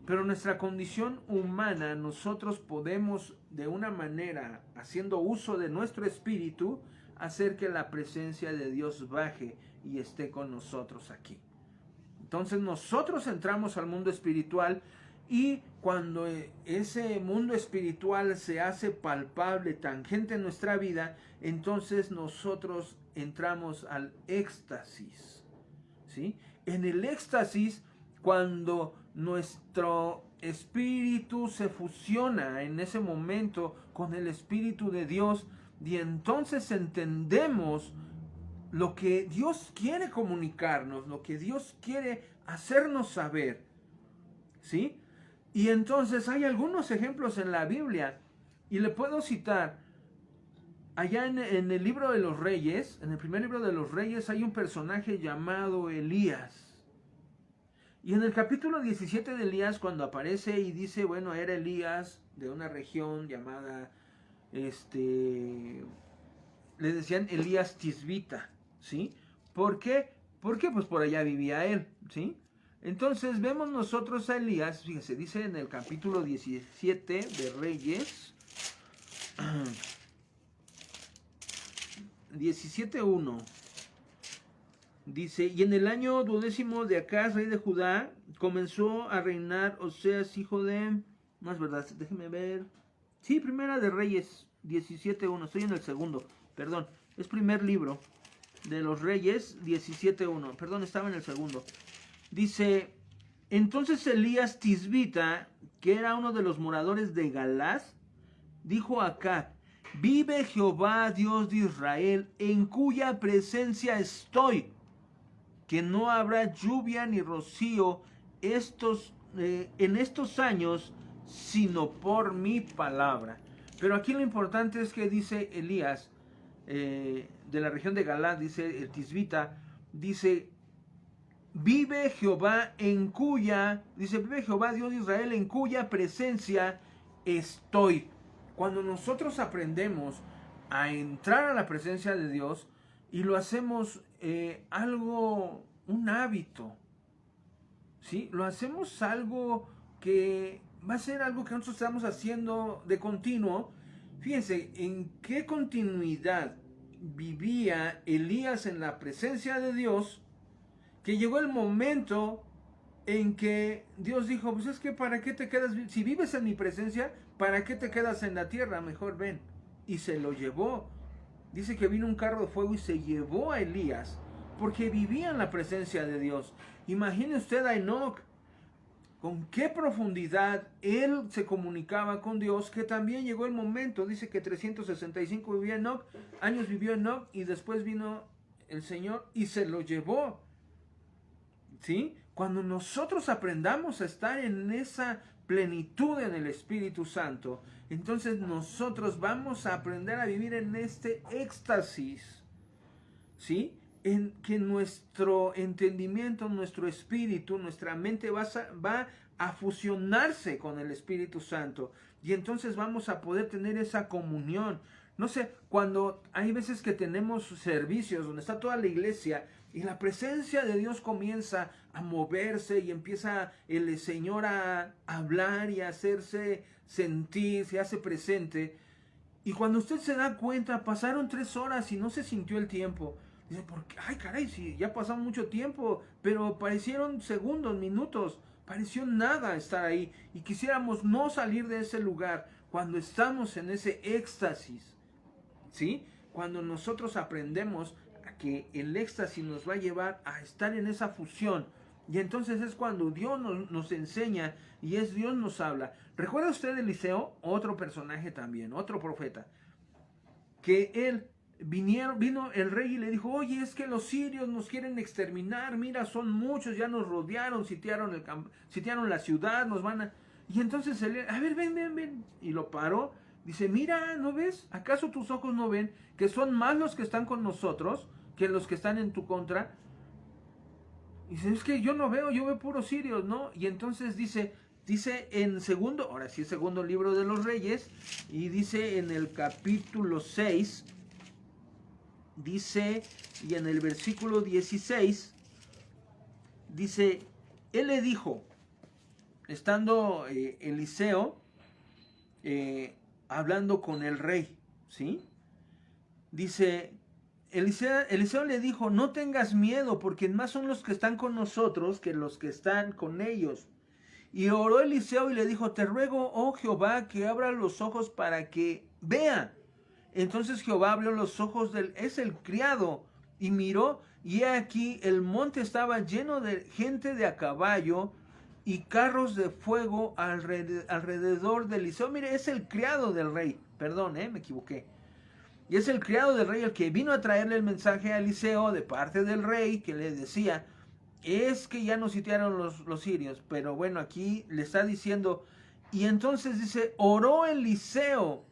Pero nuestra condición humana, nosotros podemos de una manera, haciendo uso de nuestro espíritu, hacer que la presencia de Dios baje y esté con nosotros aquí. Entonces nosotros entramos al mundo espiritual y cuando ese mundo espiritual se hace palpable, tangente en nuestra vida, entonces nosotros entramos al éxtasis, ¿sí? En el éxtasis, cuando nuestro espíritu se fusiona en ese momento con el Espíritu de Dios, y entonces entendemos lo que Dios quiere comunicarnos, lo que Dios quiere hacernos saber, ¿sí? Y entonces hay algunos ejemplos en la Biblia, y le puedo citar, allá en el libro de los Reyes, en el primer libro de los Reyes, hay un personaje llamado Elías. Y en el capítulo 17 de Elías, cuando aparece y dice, bueno, era Elías de una región llamada, le decían Elías Tisbita, ¿sí? ¿Por qué? Porque pues por allá vivía él, ¿sí? Entonces vemos nosotros a Elías, fíjense, dice en el capítulo 17 de Reyes, 17:1, dice, y en el año 12º de Acaz, rey de Judá, comenzó a reinar Oseas, hijo de, no es verdad, déjenme ver, sí, Primera de Reyes, 17:1, estoy en el segundo, perdón, es primer libro de los Reyes, 17:1, perdón, estaba en el segundo. Dice, entonces Elías Tisbita, que era uno de los moradores de Galás, dijo a Acab, vive Jehová Dios de Israel, en cuya presencia estoy, que no habrá lluvia ni rocío en estos años, sino por mi palabra. Pero aquí lo importante es que dice Elías, de la región de Galás, dice el Tisbita, dice, vive Jehová vive Jehová Dios de Israel, en cuya presencia estoy. Cuando nosotros aprendemos a entrar a la presencia de Dios y lo hacemos un hábito, ¿sí? Lo hacemos algo que va a ser algo que nosotros estamos haciendo de continuo. Fíjense en qué continuidad vivía Elías en la presencia de Dios, que llegó el momento en que Dios dijo, pues es que ¿para qué te quedas? Si vives en mi presencia, ¿para qué te quedas en la tierra? Mejor ven. Y se lo llevó. Dice que vino un carro de fuego y se llevó a Elías, porque vivía en la presencia de Dios. Imagine usted a Enoc, con qué profundidad él se comunicaba con Dios, que también llegó el momento, dice que 365 vivía Enoc, años vivió Enoc, y después vino el Señor y se lo llevó. ¿Sí? Cuando nosotros aprendamos a estar en esa plenitud en el Espíritu Santo, entonces nosotros vamos a aprender a vivir en este éxtasis, ¿sí? En que nuestro entendimiento, nuestro espíritu, nuestra mente va a fusionarse con el Espíritu Santo, y entonces vamos a poder tener esa comunión. No sé, cuando hay veces que tenemos servicios donde está toda la iglesia y la presencia de Dios comienza a moverse y empieza el Señor a hablar y a hacerse sentir, se hace presente. Y cuando usted se da cuenta, pasaron 3 horas y no se sintió el tiempo. Dice, ¿por qué? Ay, caray, sí, ya pasó mucho tiempo, pero parecieron segundos, minutos, pareció nada estar ahí. Y quisiéramos no salir de ese lugar cuando estamos en ese éxtasis, ¿sí? Cuando nosotros aprendemos a que el éxtasis nos va a llevar a estar en esa fusión. Y entonces es cuando Dios nos enseña y es Dios nos habla. ¿Recuerda usted de Eliseo? Otro personaje también, otro profeta. Que él vino el rey y le dijo, oye, es que los sirios nos quieren exterminar, mira, son muchos, ya nos rodearon, sitiaron la ciudad, nos van a... Y entonces él, a ver, ven. Y lo paró. Dice, mira, ¿no ves? ¿Acaso tus ojos no ven que son más los que están con nosotros que los que están en tu contra? Y dice, es que yo no veo, yo veo puros sirios, ¿no? Y entonces dice en segundo libro de los Reyes, y dice en el capítulo 6, dice, y en el versículo 16, dice, él le dijo, estando Eliseo hablando con el rey, ¿sí? Dice, Eliseo le dijo, no tengas miedo, porque más son los que están con nosotros que los que están con ellos. Y oró Eliseo y le dijo, te ruego, oh Jehová, que abra los ojos para que vea. Entonces Jehová abrió los ojos es el criado, y miró, y he aquí el monte estaba lleno de gente de a caballo y carros de fuego alrededor de Eliseo. Mire, es el criado del rey, perdón, me equivoqué. Y es el criado del rey el que vino a traerle el mensaje a Eliseo de parte del rey, que le decía, es que ya nos sitiaron los sirios. Pero bueno, aquí le está diciendo, y entonces dice, oró Eliseo.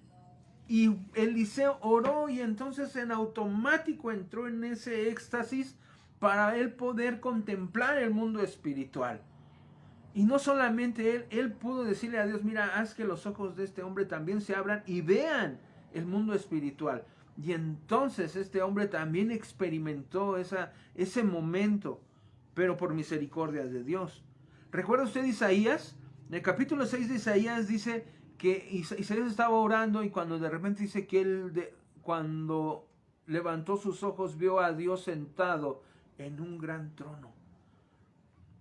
Y Eliseo oró, y entonces en automático entró en ese éxtasis para él poder contemplar el mundo espiritual. Y no solamente él pudo decirle a Dios, mira, haz que los ojos de este hombre también se abran y vean el mundo espiritual. Y entonces este hombre también experimentó ese momento, pero por misericordia de Dios. ¿Recuerda usted Isaías? En el capítulo 6 de Isaías dice que Isaías estaba orando, y cuando de repente dice que cuando levantó sus ojos vio a Dios sentado en un gran trono.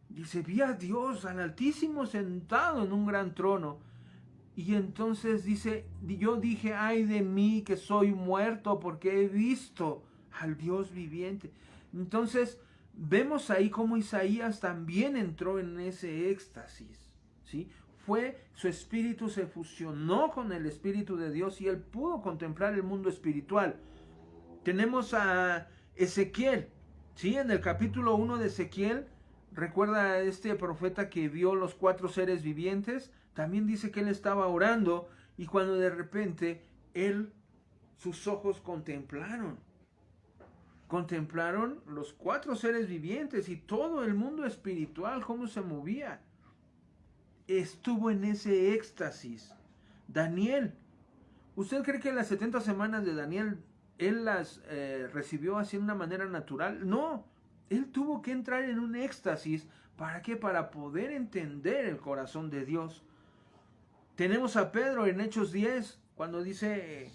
Dice, vi a Dios, al Altísimo, sentado en un gran trono. Y entonces dice, yo dije, ay de mí que soy muerto, porque he visto al Dios viviente. Entonces vemos ahí cómo Isaías también entró en ese éxtasis, ¿sí? Su espíritu se fusionó con el Espíritu de Dios y él pudo contemplar el mundo espiritual. Tenemos a Ezequiel, ¿sí? En el capítulo 1 de Ezequiel, recuerda a este profeta que vio los 4 seres vivientes. También dice que él estaba orando, y cuando de repente sus ojos contemplaron los 4 seres vivientes y todo el mundo espiritual, cómo se movía. Estuvo en ese éxtasis. Daniel, ¿usted cree que las 70 semanas de Daniel él las recibió así de una manera natural? No, él tuvo que entrar en un éxtasis. ¿Para qué? Para poder entender el corazón de Dios. Tenemos a Pedro en Hechos 10, cuando dice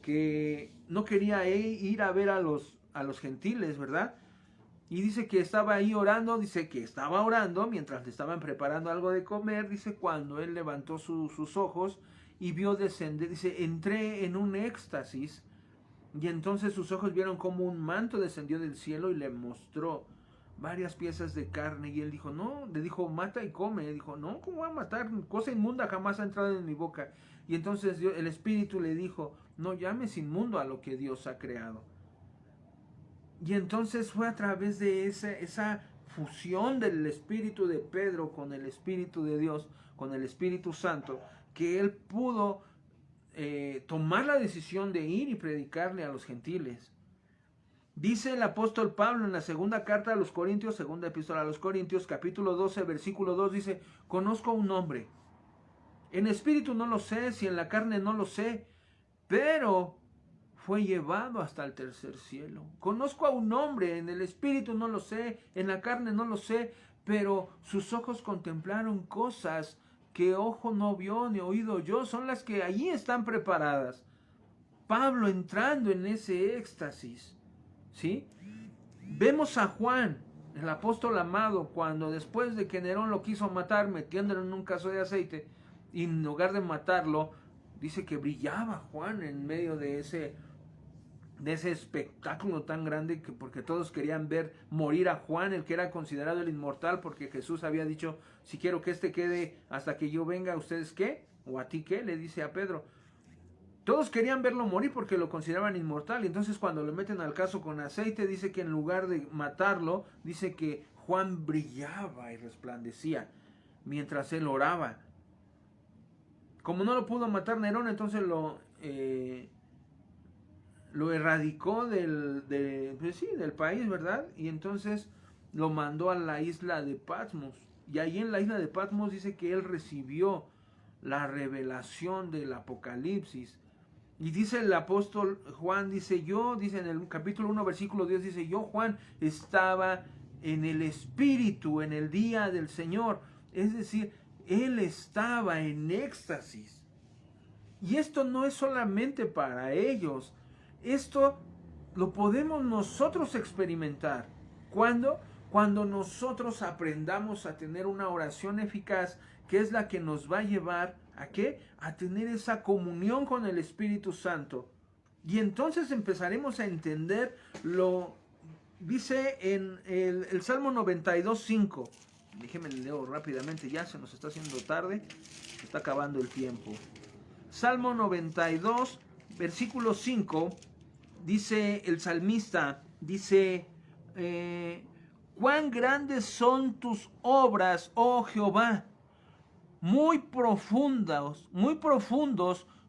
que no quería ir a ver a los gentiles, ¿verdad? Y dice que estaba ahí orando, dice que estaba orando mientras le estaban preparando algo de comer, dice cuando él levantó sus ojos y vio descender, dice, entré en un éxtasis y entonces sus ojos vieron como un manto descendió del cielo y le mostró varias piezas de carne y él dijo, no, le dijo, mata y come, y dijo, no, ¿cómo voy a matar? Cosa inmunda jamás ha entrado en mi boca. Y entonces el Espíritu le dijo, no llames inmundo a lo que Dios ha creado. Y entonces fue a través de esa fusión del Espíritu de Pedro con el Espíritu de Dios, con el Espíritu Santo, que él pudo tomar la decisión de ir y predicarle a los gentiles. Dice el apóstol Pablo en la segunda carta a los Corintios, segunda epístola a los Corintios, capítulo 12, versículo 2, dice, conozco a un hombre, en espíritu no lo sé, si en la carne no lo sé, pero fue llevado hasta el tercer cielo. Conozco a un hombre, en el espíritu no lo sé, en la carne no lo sé, pero sus ojos contemplaron cosas que ojo no vio ni oído oyó, son las que allí están preparadas. Pablo entrando en ese éxtasis, ¿sí? Vemos a Juan, el apóstol amado, cuando después de que Nerón lo quiso matar, metiéndolo en un caso de aceite, y en lugar de matarlo, dice que brillaba Juan en medio de ese espectáculo tan grande, porque todos querían ver morir a Juan, el que era considerado el inmortal, porque Jesús había dicho, si quiero que este quede hasta que yo venga, ¿ustedes qué? ¿O a ti qué? Le dice a Pedro. Todos querían verlo morir porque lo consideraban inmortal, y entonces cuando lo meten al caso con aceite, dice que en lugar de matarlo, dice que Juan brillaba y resplandecía mientras él oraba. Como no lo pudo matar Nerón, entonces lo erradicó del país, ¿verdad? Y entonces lo mandó a la isla de Patmos. Y ahí en la isla de Patmos dice que él recibió la revelación del Apocalipsis. Y dice el apóstol Juan, dice en el capítulo 1, versículo 10, dice, yo Juan estaba en el Espíritu en el día del Señor. Es decir, él estaba en éxtasis. Y esto no es solamente para ellos. Esto lo podemos nosotros experimentar. ¿Cuándo? Cuando nosotros aprendamos a tener una oración eficaz, que es la que nos va a llevar ¿a qué? A tener esa comunión con el Espíritu Santo. Y entonces empezaremos a entender lo dice en el Salmo 92:5. Déjenme leo rápidamente, ya se nos está haciendo tarde, se está acabando el tiempo. Salmo 92, versículo 5, dice el salmista, dice, cuán grandes son tus obras, oh Jehová, muy profundos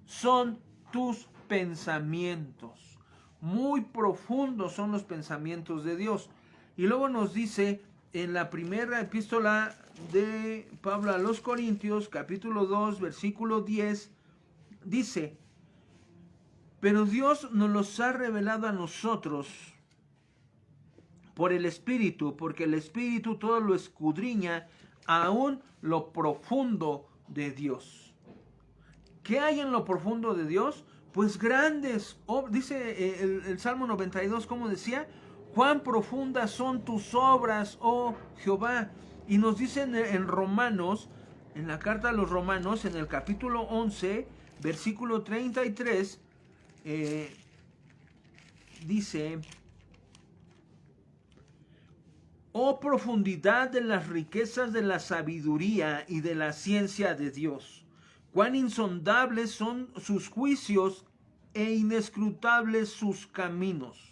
son tus pensamientos. Muy profundos son los pensamientos de Dios. Y luego nos dice en la primera epístola de Pablo a los Corintios, capítulo 2, versículo 10, dice, pero Dios nos los ha revelado a nosotros por el Espíritu, porque el Espíritu todo lo escudriña, aún lo profundo de Dios. ¿Qué hay en lo profundo de Dios? Pues grandes, dice el Salmo 92, como decía, cuán profundas son tus obras, oh Jehová. Y nos dicen en Romanos, en la carta a los Romanos, en el capítulo 11, versículo 33, dice, oh profundidad de las riquezas de la sabiduría y de la ciencia de Dios, cuán insondables son sus juicios e inescrutables sus caminos.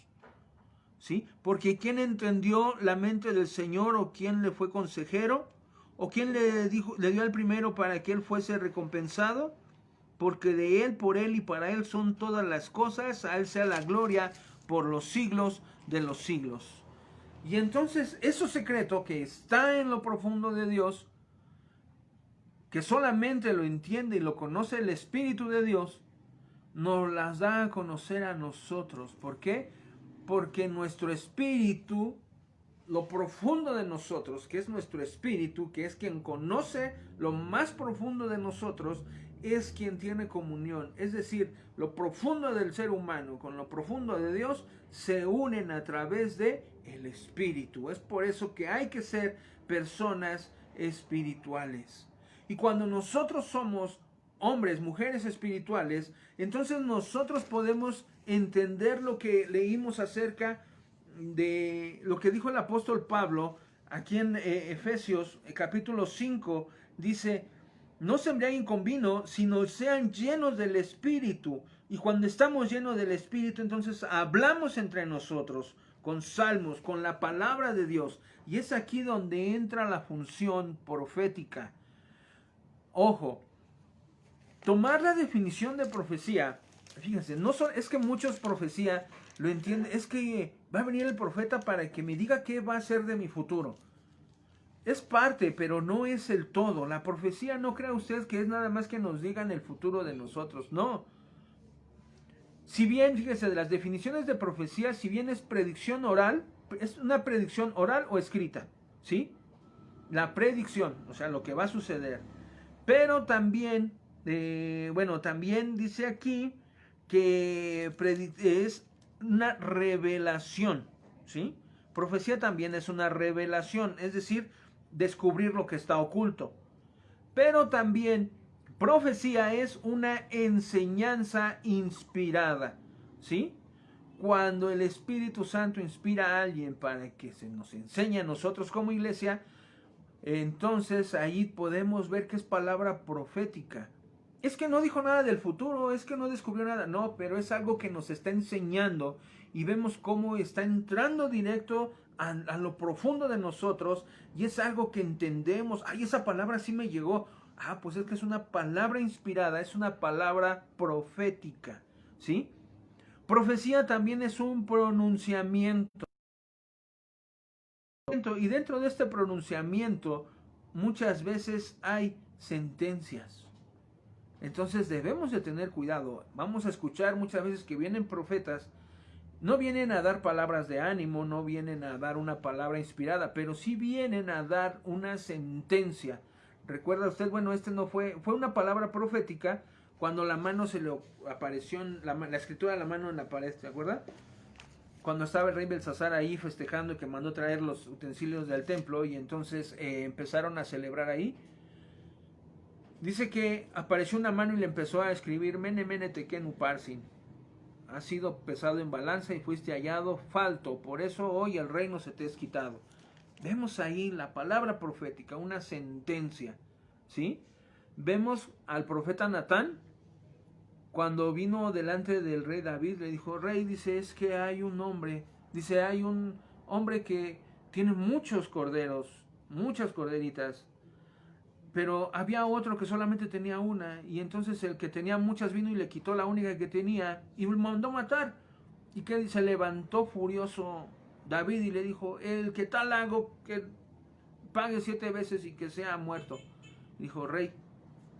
¿Sí? Porque ¿quién entendió la mente del Señor, o quién le fue consejero, o quién le dio al primero para que él fuese recompensado? Porque de él, por él y para él son todas las cosas, a él sea la gloria por los siglos de los siglos. Y entonces, eso secreto que está en lo profundo de Dios, que solamente lo entiende y lo conoce el Espíritu de Dios, nos las da a conocer a nosotros. ¿Por qué? Porque nuestro espíritu, lo profundo de nosotros, que es nuestro espíritu, que es quien conoce lo más profundo de nosotros, es quien tiene comunión. Es decir, lo profundo del ser humano con lo profundo de Dios se unen a través de el Espíritu. Es por eso que hay que ser personas espirituales. Y cuando nosotros somos hombres, mujeres espirituales, entonces nosotros podemos entender lo que leímos acerca de lo que dijo el apóstol Pablo aquí en Efesios capítulo 5. Dice: no se embriaguen con vino, sino sean llenos del Espíritu. Y cuando estamos llenos del Espíritu, entonces hablamos entre nosotros con salmos, con la palabra de Dios. Y es aquí donde entra la función profética. Ojo, tomar la definición de profecía, fíjense, no es que muchos profecía lo entienden, es que va a venir el profeta para que me diga qué va a ser de mi futuro. Es parte, pero no es el todo. La profecía, no crea usted que es nada más que nos digan el futuro de nosotros. No. Si bien, fíjese, de las definiciones de profecía, si bien es predicción oral, es una predicción oral o escrita, ¿sí? La predicción, o sea, lo que va a suceder. Pero también, también dice aquí que es una revelación, ¿sí? Profecía también es una revelación, es decir, descubrir lo que está oculto. Pero también profecía es una enseñanza inspirada, ¿sí? Cuando el Espíritu Santo inspira a alguien para que se nos enseñe a nosotros como iglesia, entonces ahí podemos ver que es palabra profética. Es que no dijo nada del futuro, es que no descubrió nada, no, pero es algo que nos está enseñando y vemos cómo está entrando directo a lo profundo de nosotros y es algo que entendemos. Ay, esa palabra sí me llegó. Ah, pues es que es una palabra inspirada, es una palabra profética, ¿sí? Profecía también es un pronunciamiento. Y dentro de este pronunciamiento muchas veces hay sentencias. Entonces debemos de tener cuidado. Vamos a escuchar muchas veces que vienen profetas. No vienen a dar palabras de ánimo, no vienen a dar una palabra inspirada, pero sí vienen a dar una sentencia. ¿Recuerda usted? Bueno, no fue una palabra profética cuando la mano se le apareció, la escritura de la mano en la pared, ¿se acuerda? Cuando estaba el rey Belsasar ahí festejando y que mandó traer los utensilios del templo y entonces empezaron a celebrar ahí. Dice que apareció una mano y le empezó a escribir: Mene, mene, tekel, uparsin. Has sido pesado en balanza y fuiste hallado falto, por eso hoy el reino se te es quitado. Vemos ahí la palabra profética, una sentencia, ¿sí? Vemos al profeta Natán, cuando vino delante del rey David, le dijo: rey, dice, es que hay un hombre, dice, hay un hombre que tiene muchos corderos, muchas corderitas, pero había otro que solamente tenía una, y entonces el que tenía muchas vino y le quitó la única que tenía, y lo mandó matar. Y que se levantó furioso David y le dijo: el que tal hago, que pague 7 veces y que sea muerto. Dijo: rey,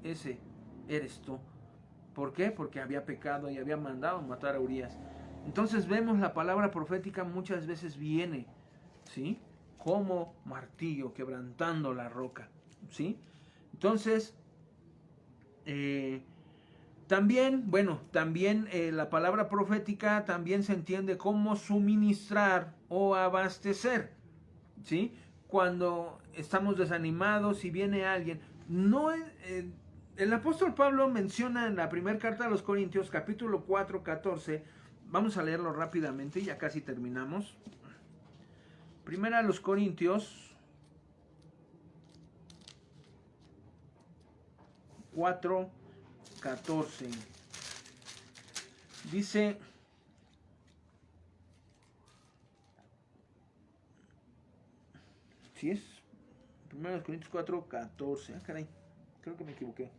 ese eres tú. ¿Por qué? Porque había pecado y había mandado matar a Urías. Entonces vemos la palabra profética muchas veces viene, ¿sí? Como martillo quebrantando la roca, ¿sí? Entonces, también la palabra profética también se entiende como suministrar o abastecer, ¿sí? Cuando estamos desanimados y viene alguien, no el apóstol Pablo menciona en la primera carta a los Corintios, capítulo 4, 14, vamos a leerlo rápidamente, ya casi terminamos. Primera a los Corintios 4, 14. Dice: ¿sí es? Primera a los Corintios 4, 14. Ah, caray, creo que me equivoqué.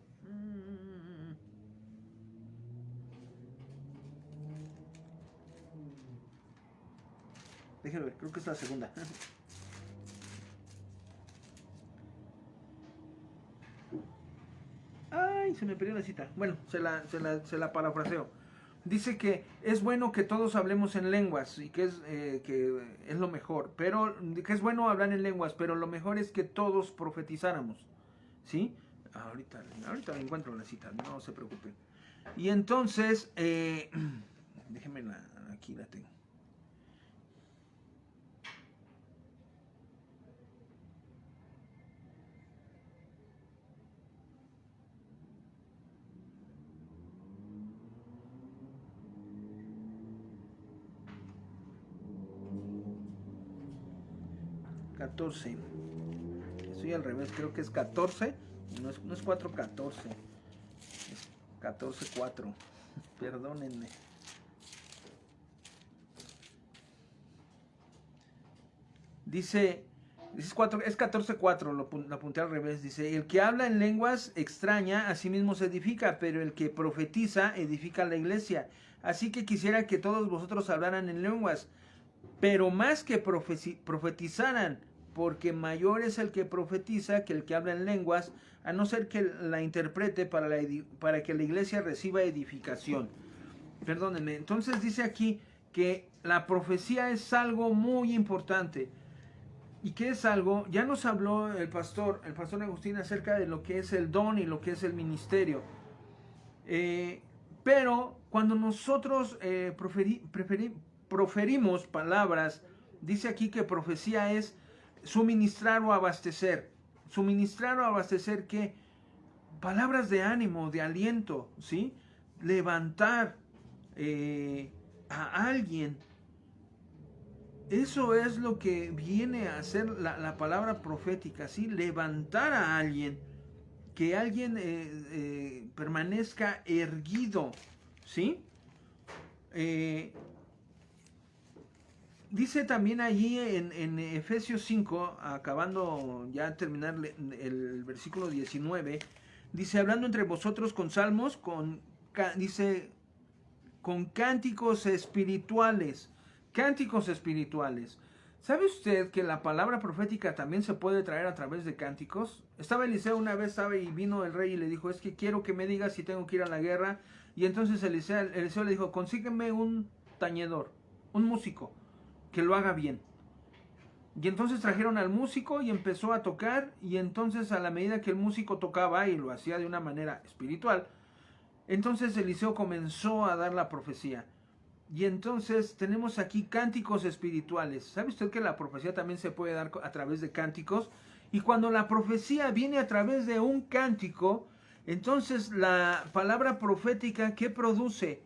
Déjenme ver, creo que es la segunda. Ay, se me perdió la cita. Bueno, se la parafraseo. Dice que es bueno que todos hablemos en lenguas y que es lo mejor, pero que es bueno hablar en lenguas, pero lo mejor es que todos profetizáramos, ¿sí? Ahorita le encuentro la cita, no se preocupen. Y entonces, déjenme aquí la tengo. $14. Estoy al revés, creo que es 14. No es 4:14. Es 14:4. Perdónenme. Dice es 14:4, lo apunté al revés. Dice, el que habla en lenguas extraña, a sí mismo se edifica, pero el que profetiza, edifica la iglesia. Así que quisiera que todos vosotros hablaran en lenguas, pero más que profetizaran, porque mayor es el que profetiza que el que habla en lenguas, a no ser que la interprete para que la iglesia reciba edificación. Perdónenme. Entonces dice aquí que la profecía es algo muy importante. ¿Y qué es algo? Ya nos habló el pastor Agustín acerca de lo que es el don y lo que es el ministerio. Pero cuando nosotros proferimos palabras, dice aquí que profecía es suministrar o abastecer. Suministrar o abastecer, ¿qué? Palabras de ánimo, de aliento, ¿sí? Levantar a alguien. Eso es lo que viene a ser la palabra profética, ¿sí? Levantar a alguien, que alguien permanezca erguido, ¿sí? Dice también allí en Efesios 5, acabando ya terminar el versículo 19, dice, hablando entre vosotros con salmos, dice, con cánticos espirituales. Cánticos espirituales. ¿Sabe usted que la palabra profética también se puede traer a través de cánticos? Estaba Eliseo una vez, ¿sabe? Y vino el rey y le dijo, es que quiero que me digas si tengo que ir a la guerra. Y entonces Eliseo le dijo, consígueme un tañedor, un músico, que lo haga bien. Y entonces trajeron al músico y empezó a tocar. Y entonces a la medida que el músico tocaba y lo hacía de una manera espiritual, entonces Eliseo comenzó a dar la profecía. Y entonces tenemos aquí cánticos espirituales. ¿Sabe usted que la profecía también se puede dar a través de cánticos? Y cuando la profecía viene a través de un cántico, entonces la palabra profética, ¿qué produce?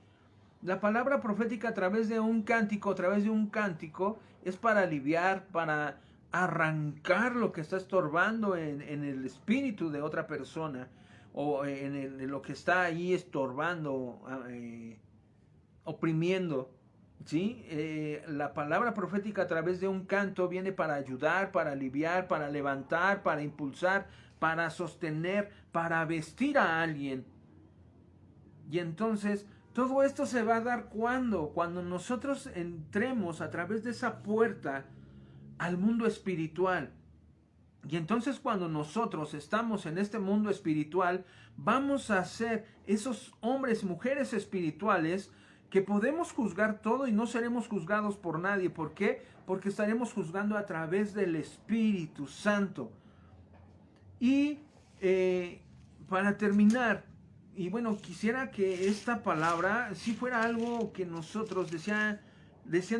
La palabra profética a través de un cántico, es para aliviar, para arrancar lo que está estorbando en el espíritu de otra persona, o en lo que está ahí estorbando, oprimiendo, ¿sí? La palabra profética a través de un canto viene para ayudar, para aliviar, para levantar, para impulsar, para sostener, para vestir a alguien. Y entonces todo esto se va a dar cuando nosotros entremos a través de esa puerta al mundo espiritual. Y entonces cuando nosotros estamos en este mundo espiritual, vamos a ser esos hombres, mujeres espirituales que podemos juzgar todo y no seremos juzgados por nadie. ¿Por qué? Porque estaremos juzgando a través del Espíritu Santo. Y para terminar, y bueno, quisiera que esta palabra si fuera algo que nosotros, decían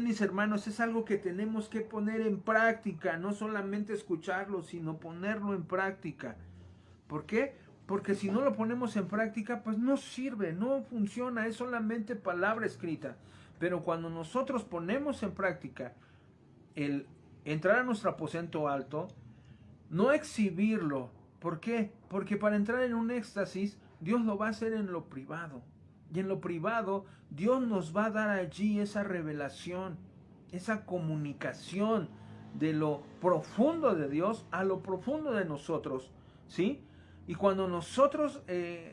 mis hermanos, es algo que tenemos que poner en práctica, no solamente escucharlo, sino ponerlo en práctica. ¿Por qué? Porque si no lo ponemos en práctica, pues no sirve, no funciona, es solamente palabra escrita. Pero cuando nosotros ponemos en práctica el entrar a nuestro aposento alto, no exhibirlo. ¿Por qué? Porque para entrar en un éxtasis, Dios lo va a hacer en lo privado. Y en lo privado, Dios nos va a dar allí esa revelación, esa comunicación de lo profundo de Dios a lo profundo de nosotros, ¿sí? Y cuando nosotros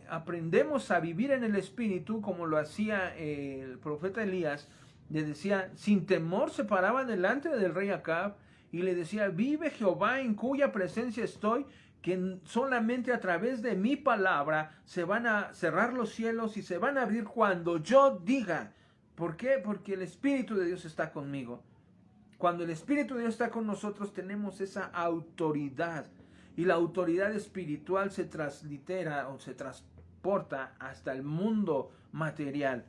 aprendemos a vivir en el Espíritu, como lo hacía el profeta Elías, le decía, sin temor se paraba delante del rey Acab y le decía, vive Jehová en cuya presencia estoy, que solamente a través de mi palabra se van a cerrar los cielos y se van a abrir cuando yo diga. ¿Por qué? Porque el Espíritu de Dios está conmigo. Cuando el Espíritu de Dios está con nosotros, tenemos esa autoridad. y la autoridad espiritual se translitera o se transporta hasta el mundo material.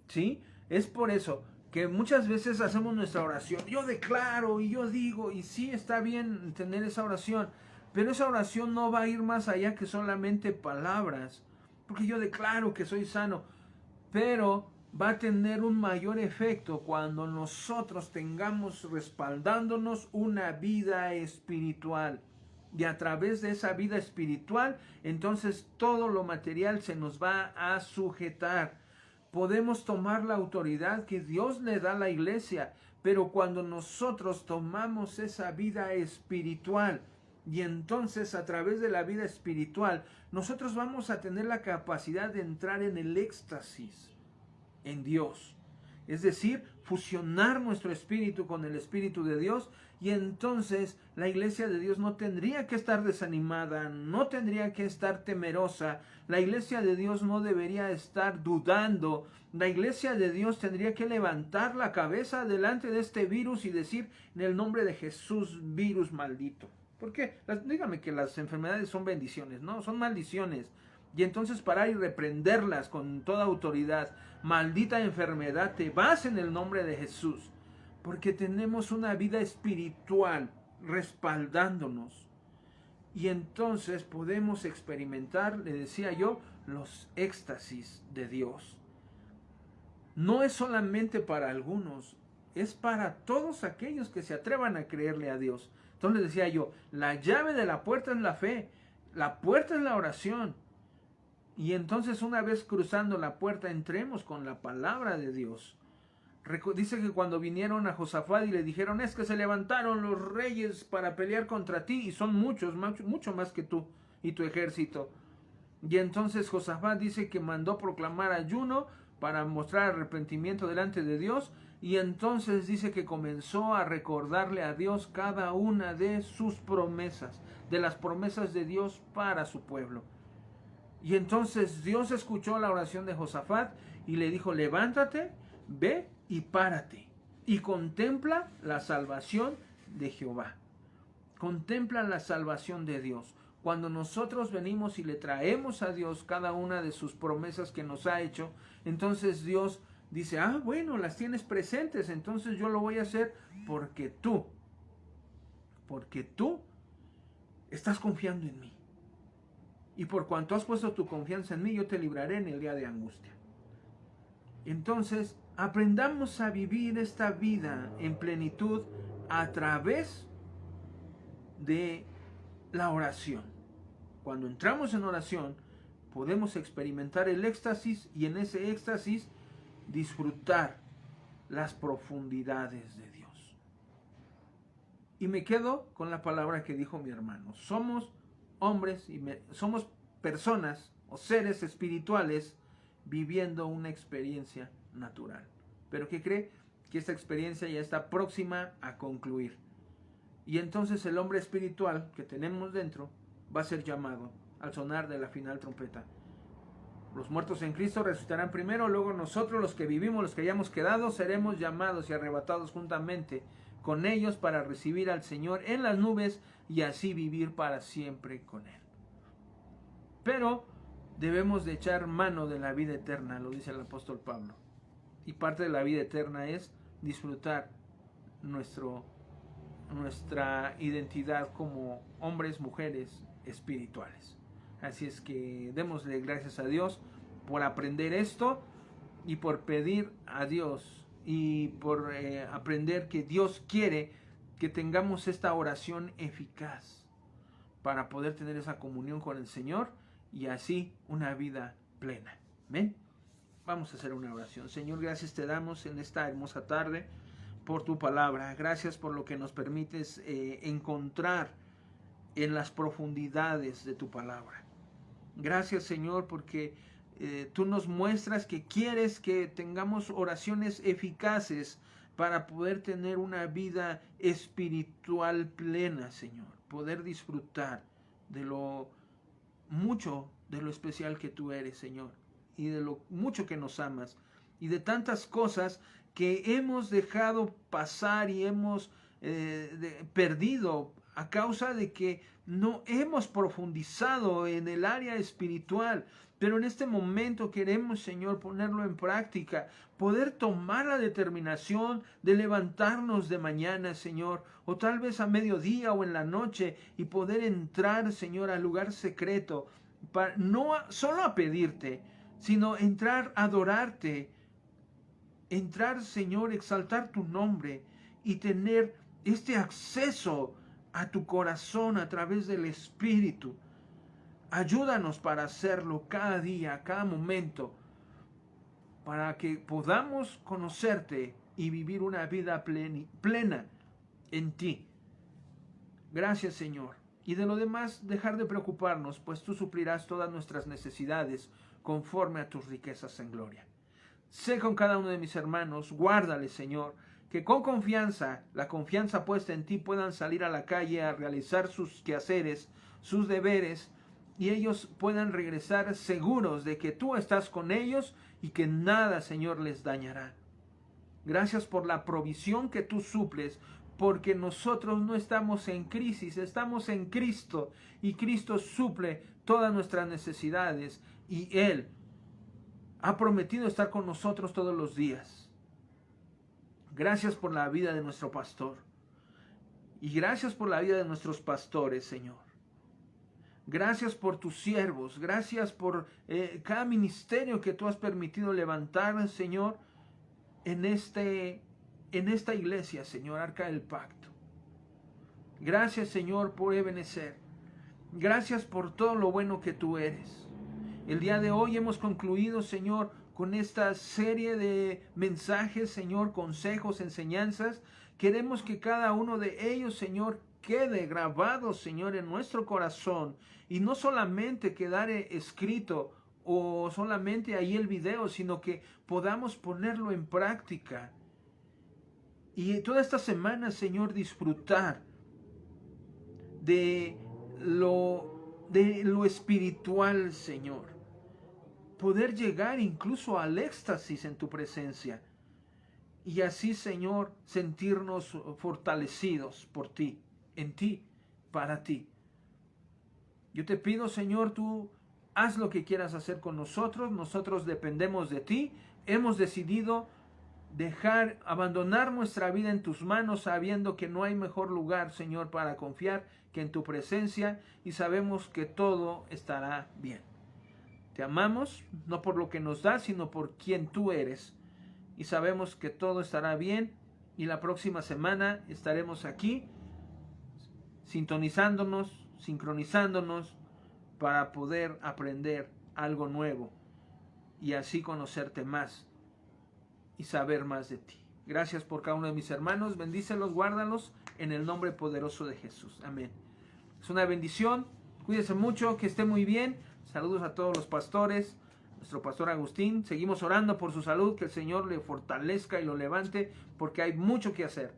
¿Sí? Es por eso que muchas veces hacemos nuestra oración. Yo declaro y yo digo, y sí está bien tener esa oración, pero esa oración no va a ir más allá que solamente palabras, porque yo declaro que soy sano, pero va a tener un mayor efecto cuando nosotros tengamos respaldándonos una vida espiritual. Y a través de esa vida espiritual, entonces todo lo material se nos va a sujetar. Podemos tomar la autoridad que Dios le da a la iglesia, pero cuando nosotros tomamos esa vida espiritual, y entonces a través de la vida espiritual, nosotros vamos a tener la capacidad de entrar en el éxtasis en Dios. Es decir, fusionar nuestro espíritu con el espíritu de Dios, y entonces la iglesia de Dios no tendría que estar desanimada, no tendría que estar temerosa, la iglesia de Dios no debería estar dudando, la iglesia de Dios tendría que levantar la cabeza delante de este virus y decir, en el nombre de Jesús, virus maldito. ¿Por qué? Dígame que las enfermedades son bendiciones, no, son maldiciones. Y entonces parar y reprenderlas con toda autoridad. Maldita enfermedad, te vas en el nombre de Jesús. Porque tenemos una vida espiritual respaldándonos. Y entonces podemos experimentar, le decía yo, los éxtasis de Dios. No es solamente para algunos, es para todos aquellos que se atrevan a creerle a Dios. Entonces decía yo, la llave de la puerta es la fe, la puerta es la oración. Y entonces una vez cruzando la puerta entremos con la palabra de Dios. Dice que cuando vinieron a Josafat y le dijeron, es que se levantaron los reyes para pelear contra ti y son muchos, mucho más que tú y tu ejército. Y entonces Josafat dice que mandó proclamar ayuno para mostrar arrepentimiento delante de Dios, y entonces dice que comenzó a recordarle a Dios cada una de sus promesas, de las promesas de Dios para su pueblo. Y entonces Dios escuchó la oración de Josafat y le dijo, levántate, ve y párate y contempla la salvación de Jehová. Contempla la salvación de Dios. Cuando nosotros venimos y le traemos a Dios cada una de sus promesas que nos ha hecho, entonces Dios dice, bueno, las tienes presentes, entonces yo lo voy a hacer porque tú estás confiando en mí. Y por cuanto has puesto tu confianza en mí, yo te libraré en el día de angustia. Entonces, aprendamos a vivir esta vida en plenitud a través de la oración. Cuando entramos en oración, podemos experimentar el éxtasis y en ese éxtasis disfrutar las profundidades de Dios. Y me quedo con la palabra que dijo mi hermano. Somos hombres y somos personas o seres espirituales viviendo una experiencia natural. Pero ¿qué cree? Que esta experiencia ya está próxima a concluir. Y entonces el hombre espiritual que tenemos dentro va a ser llamado al sonar de la final trompeta. Los muertos en Cristo resucitarán primero, luego nosotros los que vivimos, los que hayamos quedado, seremos llamados y arrebatados juntamente con ellos para recibir al Señor en las nubes y así vivir para siempre con Él. Pero debemos de echar mano de la vida eterna, lo dice el apóstol Pablo. Y parte de la vida eterna es disfrutar nuestra identidad como hombres, mujeres espirituales. Así es que démosle gracias a Dios por aprender esto y por pedir a Dios y por aprender que Dios quiere que tengamos esta oración eficaz para poder tener esa comunión con el Señor y así una vida plena. ¿Ven? Vamos a hacer una oración. Señor, gracias te damos en esta hermosa tarde por tu palabra. Gracias por lo que nos permites encontrar en las profundidades de tu palabra. Gracias, Señor, porque tú nos muestras que quieres que tengamos oraciones eficaces para poder tener una vida espiritual plena, Señor. Poder disfrutar de lo mucho, de lo especial que tú eres, Señor. Y de lo mucho que nos amas. Y de tantas cosas que hemos dejado pasar y hemos perdido a causa de que no hemos profundizado en el área espiritual. Pero en este momento queremos, Señor, ponerlo en práctica, poder tomar la determinación de levantarnos de mañana, Señor, o tal vez a mediodía o en la noche, y poder entrar, Señor, al lugar secreto, para, no solo a pedirte, sino entrar a adorarte, entrar, Señor, exaltar tu nombre y tener este acceso a tu corazón a través del Espíritu. Ayúdanos para hacerlo cada día, cada momento, para que podamos conocerte y vivir una vida plena en ti. Gracias, Señor. Y de lo demás, dejar de preocuparnos, pues tú suplirás todas nuestras necesidades conforme a tus riquezas en gloria. Sé con cada uno de mis hermanos, guárdale, Señor, que con confianza, la confianza puesta en ti, puedan salir a la calle a realizar sus quehaceres, sus deberes, y ellos puedan regresar seguros de que tú estás con ellos y que nada, Señor, les dañará. Gracias por la provisión que tú suples, porque nosotros no estamos en crisis, estamos en Cristo, y Cristo suple todas nuestras necesidades, y Él ha prometido estar con nosotros todos los días. Gracias por la vida de nuestro pastor, y gracias por la vida de nuestros pastores, Señor. Gracias por tus siervos, gracias por cada ministerio que tú has permitido levantar, Señor, en esta iglesia, Señor, Arca del Pacto. Gracias, Señor, por Ebenezer. Gracias por todo lo bueno que tú eres. El día de hoy hemos concluido, Señor, con esta serie de mensajes, Señor, consejos, enseñanzas. Queremos que cada uno de ellos, Señor, quede grabado, Señor, en nuestro corazón, y no solamente quedar escrito o solamente ahí el video, sino que podamos ponerlo en práctica. Y toda esta semana, Señor, disfrutar de lo espiritual, Señor. Poder llegar incluso al éxtasis en tu presencia. Y así, Señor, sentirnos fortalecidos por ti, en ti, para ti. Yo te pido, Señor, tú haz lo que quieras hacer con nosotros. Nosotros dependemos de ti. Hemos decidido abandonar nuestra vida en tus manos, sabiendo que no hay mejor lugar, Señor, para confiar que en tu presencia, y sabemos que todo estará bien. Te amamos, no por lo que nos das, sino por quien tú eres, y sabemos que todo estará bien, y la próxima semana estaremos aquí, sintonizándonos, sincronizándonos, para poder aprender algo nuevo, y así conocerte más, y saber más de ti. Gracias por cada uno de mis hermanos. Bendícelos, guárdalos en el nombre poderoso de Jesús. Amén. Es una bendición. Cuídense mucho, que esté muy bien. Saludos a todos los pastores. Nuestro pastor Agustín. Seguimos orando por su salud. Que el Señor le fortalezca y lo levante, porque hay mucho que hacer.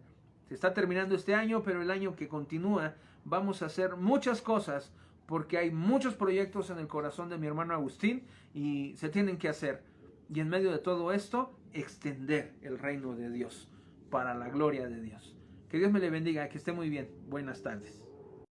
Se está terminando este año, pero el año que continúa vamos a hacer muchas cosas, porque hay muchos proyectos en el corazón de mi hermano Agustín y se tienen que hacer. Y en medio de todo esto, extender el reino de Dios para la gloria de Dios. Que Dios me le bendiga, que esté muy bien. Buenas tardes.